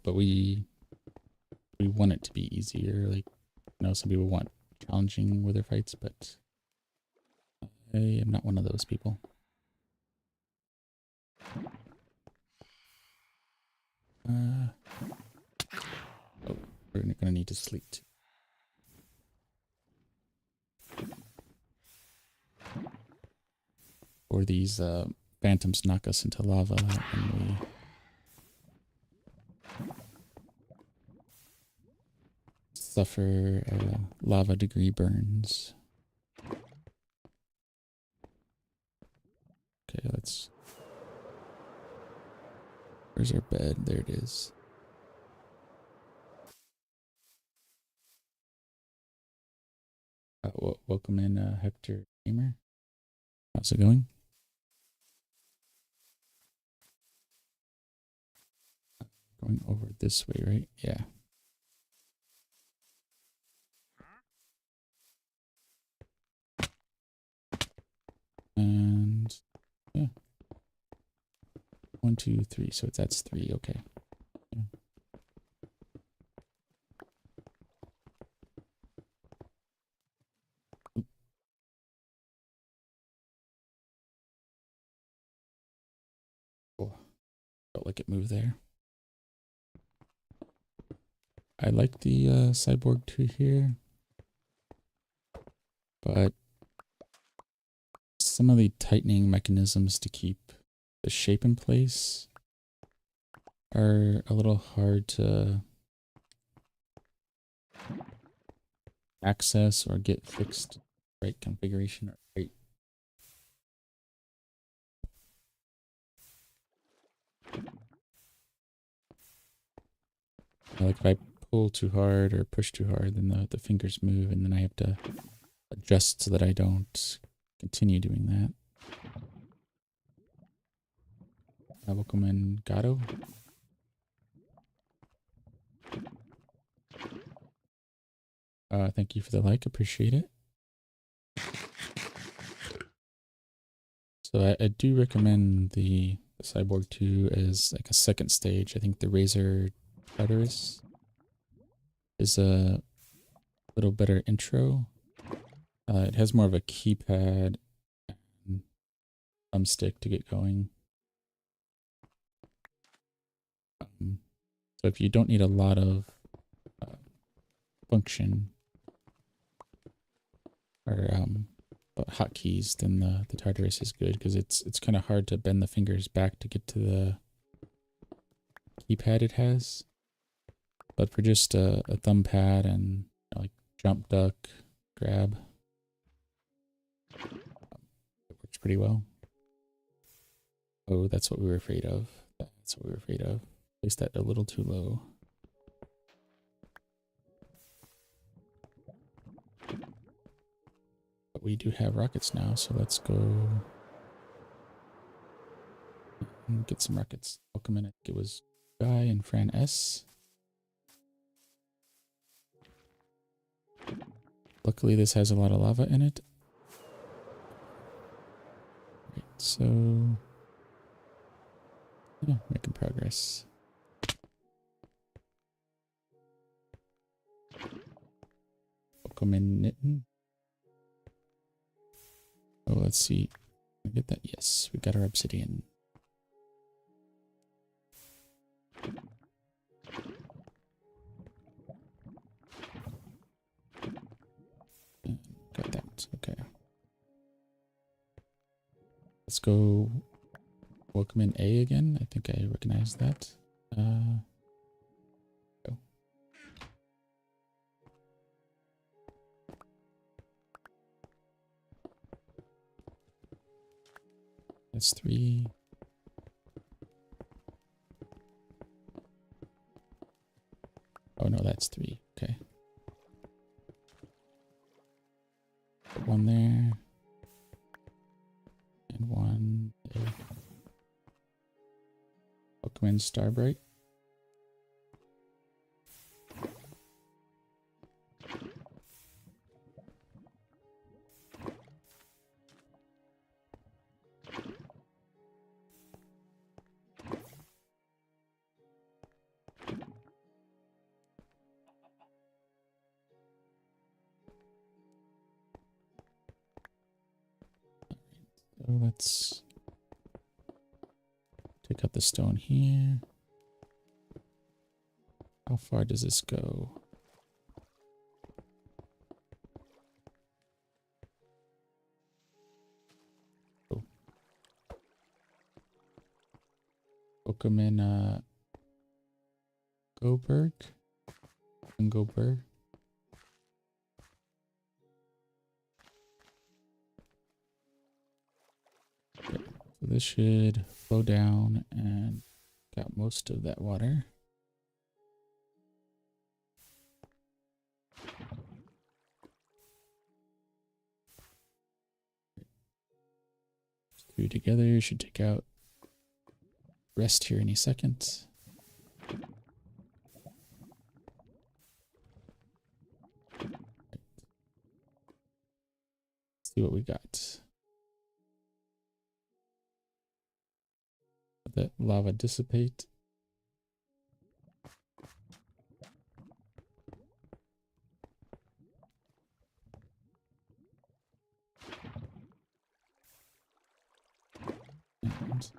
But we want it to be easier. Like, you know, some people want challenging wither fights, but I am not one of those people. Oh, we're gonna need to sleep too. Or these phantoms knock us into lava and we suffer lava degree burns. Okay, let's... Where's our bed? There it is. Welcome in, Hector Gamer. How's it going? Going over this way, right? Yeah. And yeah. 1, 2, 3. So that's 3. Okay. Yeah. Cool. Felt like it moved there. I like the cyborg 2 here, but some of the tightening mechanisms to keep the shape in place are a little hard to access or get fixed right configuration or right. Like if I pull too hard or push too hard, then the fingers move, and then I have to adjust so that I don't continue doing that. Welcome in, Gato. Thank you for the like, appreciate it. So I do recommend the Cyborg 2 as like a second stage. I think the Razor Tartarus is a little better intro. It has more of a keypad and thumbstick to get going. So if you don't need a lot of function or hotkeys, then the Tartarus is good because it's kind of hard to bend the fingers back to get to the keypad it has. But for just a thumb pad and like jump, duck, grab, it works pretty well. Oh, that's what we were afraid of. That's what we were afraid of. Placed that a little too low. But we do have rockets now, so let's go and get some rockets. Welcome in. I think it was Guy and Fran S. Luckily, this has a lot of lava in it. Right, so yeah, making progress. Welcome in, Knitten. Oh, let's see. Can I get that? Yes, we got our obsidian. Got that. Okay. Let's go. Welcome in A again. I think I recognize that. Go. That's 3. Oh no, that's 3. Okay. Put 1 there. And 1 there. Welcome in, Starbright. So let's take out the stone here. How far does this go? Oh. Welcome in, Goberg. Goberg. Okay. So this should flow down and got most of that water. Two together should take out rest here any second. See what we got. Let that lava dissipate. And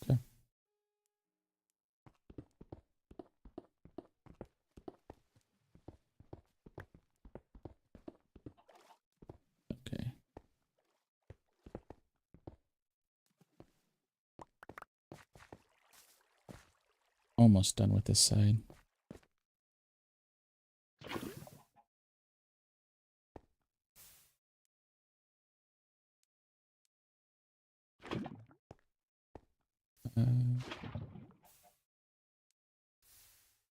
okay. Okay. Almost done with this side.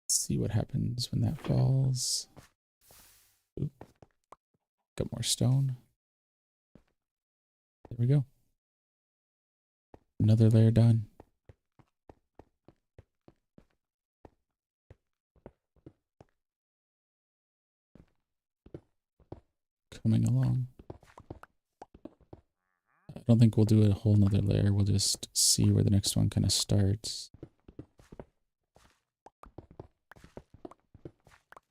Let's see what happens when that falls. Oop. Got more stone. There we go. Another layer done. Coming along. I don't think we'll do a whole nother layer. We'll just see where the next one kind of starts.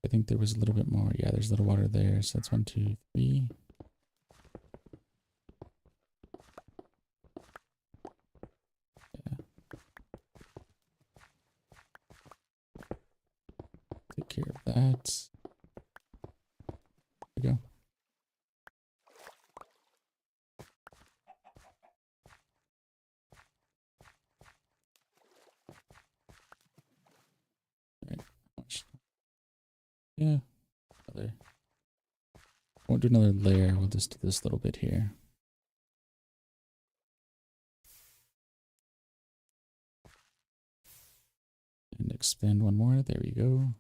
I think there was a little bit more. Yeah, there's a little water there. So that's 1, 2, 3. Yeah. Take care of that. There we go. Yeah, another. Won't do another layer. We'll just do this little bit here. And expand one more. There we go.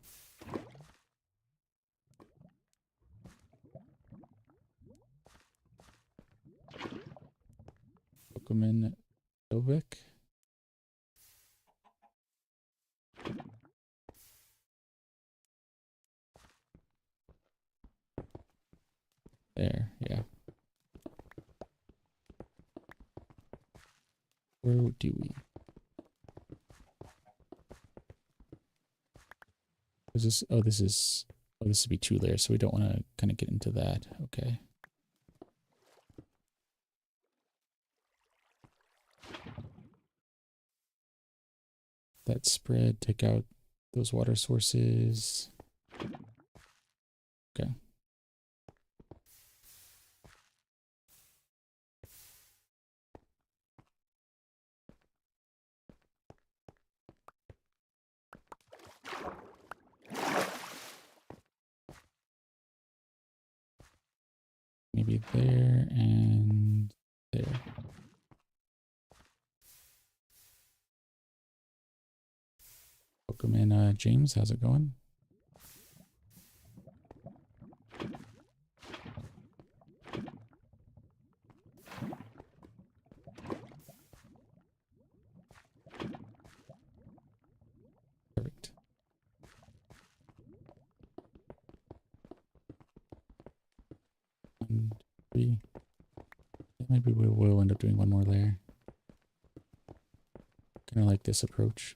Pokemon Dovik. There, yeah. Where do we? Is this? Oh, this is. Oh, this would be 2 layers, so we don't want to kind of get into that. Okay. That spread. Take out those water sources. Okay. Maybe there and there. Pokemon James, how's it going? Perfect. And maybe we will end up doing one more layer. Kind of like this approach.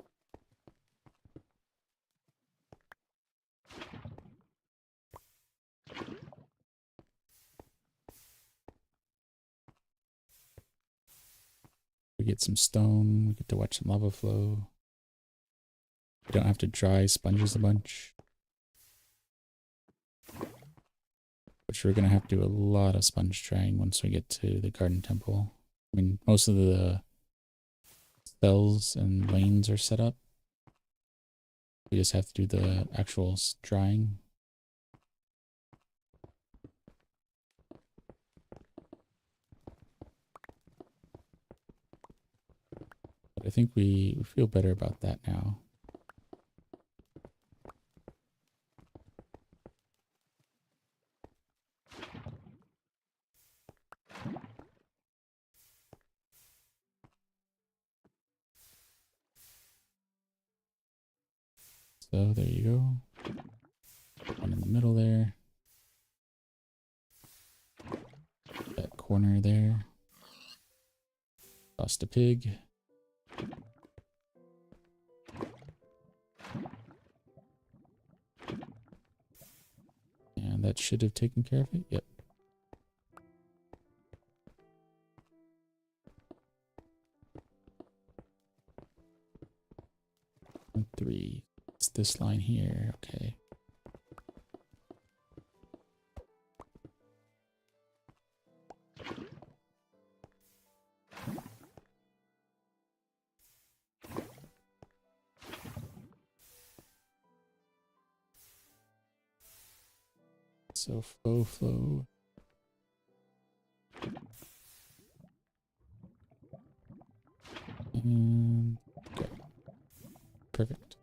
We get some stone. We get to watch some lava flow. We don't have to dry sponges a bunch. Which we're going to have to do a lot of sponge drying once we get to the garden temple. I mean, most of the spells and lanes are set up. We just have to do the actual drying. But I think we feel better about that now. So there you go. One in the middle there. That corner there. Lost a pig. And that should have taken care of it. Yep. And 3. It's this line here. Okay. So flow. And okay. Perfect.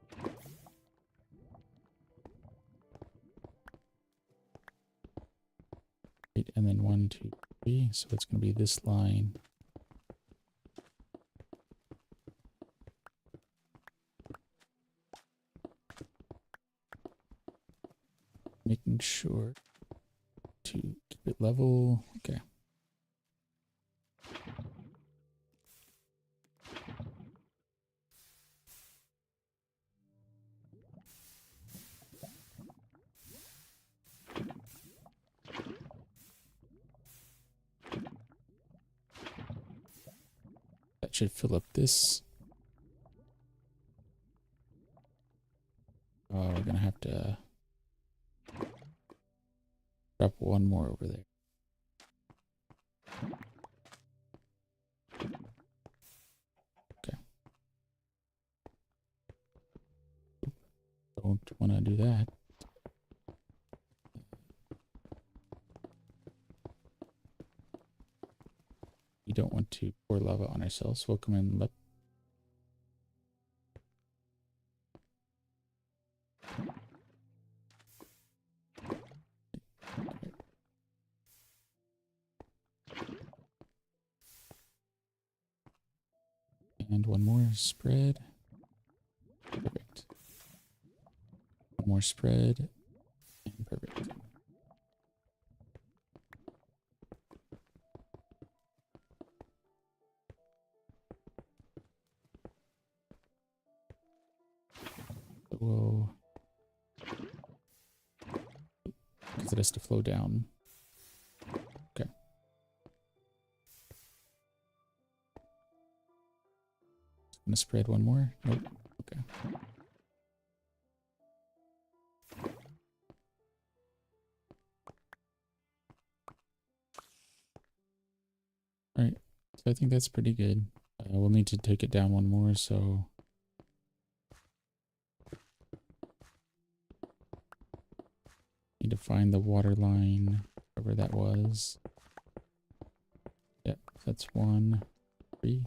Right, and then 1, 2, 3. So it's going to be this line. Making sure to keep it level. Okay. That should fill up this. Oh, we're gonna have to drop one more over there. Okay. Don't want to do that. We don't want to pour lava on ourselves. We'll come in left. And one more spread. Perfect. One more spread. And perfect. So we'll... because it has to flow down. Okay. I'm gonna spread one more. Nope. Okay. Alright, so I think that's pretty good. We'll need to take it down one more, so... need to find the water line, wherever that was. Yep, that's 1, 3.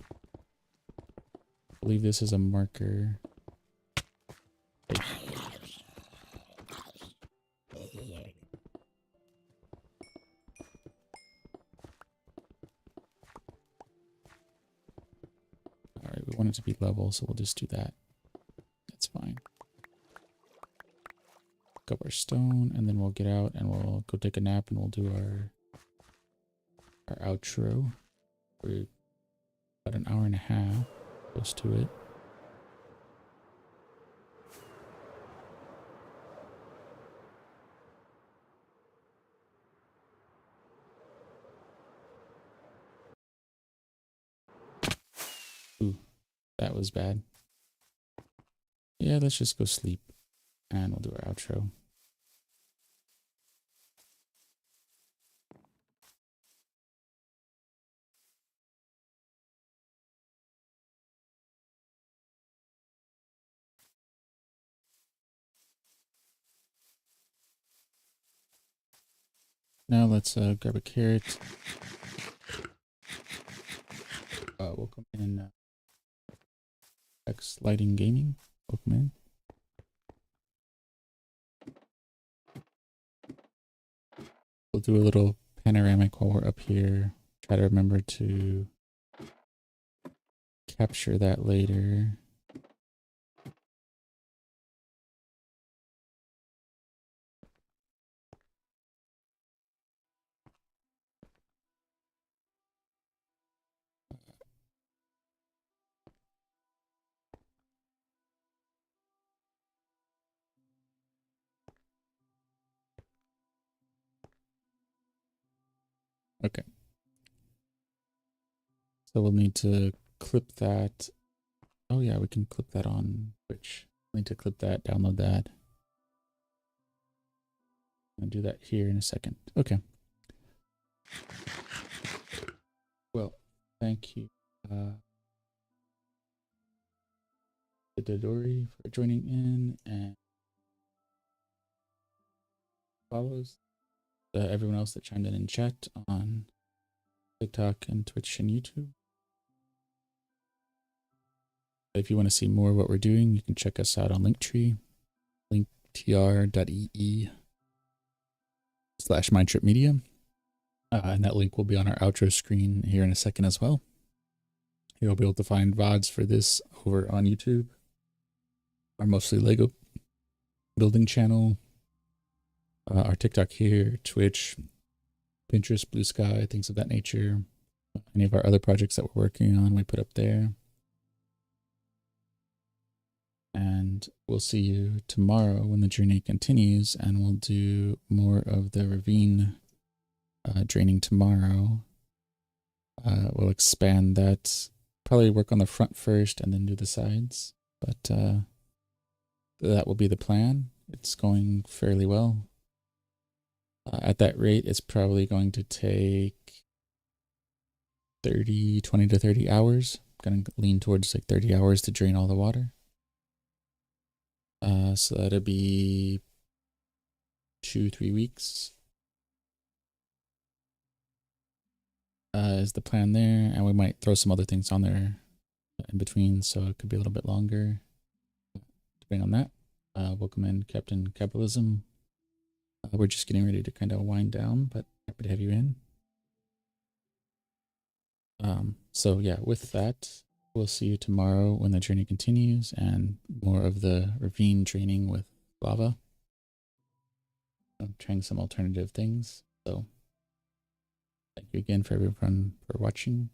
I believe this is a marker. Hey. Alright, we want it to be level, so we'll just do that. That's fine. Pick up our stone, and then we'll get out, and we'll go take a nap, and we'll do our outro. We're about an hour and a half close to it. Ooh, that was bad. Yeah, let's just go sleep, and we'll do our outro. Now let's grab a carrot. Welcome in X Lighting Gaming. Welcome in. We'll do a little panoramic while we're up here. Try to remember to capture that later. Okay. So we'll need to clip that. Oh yeah, we can clip that on Twitch. We'll need to clip that, download that. I'll do that here in a second. Okay. Well, thank you, Dodori, for joining in, and follows everyone else that chimed in chat on TikTok and Twitch and YouTube. If you want to see more of what we're doing, you can check us out on Linktree, linktr.ee/mindtripmedia. And that link will be on our outro screen here in a second as well. You'll be able to find VODs for this over on YouTube, our mostly Lego building channel, our TikTok here, Twitch, Pinterest, Blue Sky, things of that nature. Any of our other projects that we're working on, we put up there. And we'll see you tomorrow when the journey continues, and we'll do more of the ravine draining tomorrow. We'll expand that, probably work on the front first and then do the sides, but that will be the plan. It's going fairly well. At that rate, it's probably going to take 20 to 30 hours. I'm going to lean towards like 30 hours to drain all the water. So that'll be 2-3 weeks is the plan there, and we might throw some other things on there in between, so it could be a little bit longer depending on that. Welcome in, Captain Capitalism. We're just getting ready to kind of wind down, but happy to have you in. So yeah, with that, we'll see you tomorrow when the journey continues and more of the ravine draining with lava. I'm trying some alternative things. So thank you again for everyone for watching.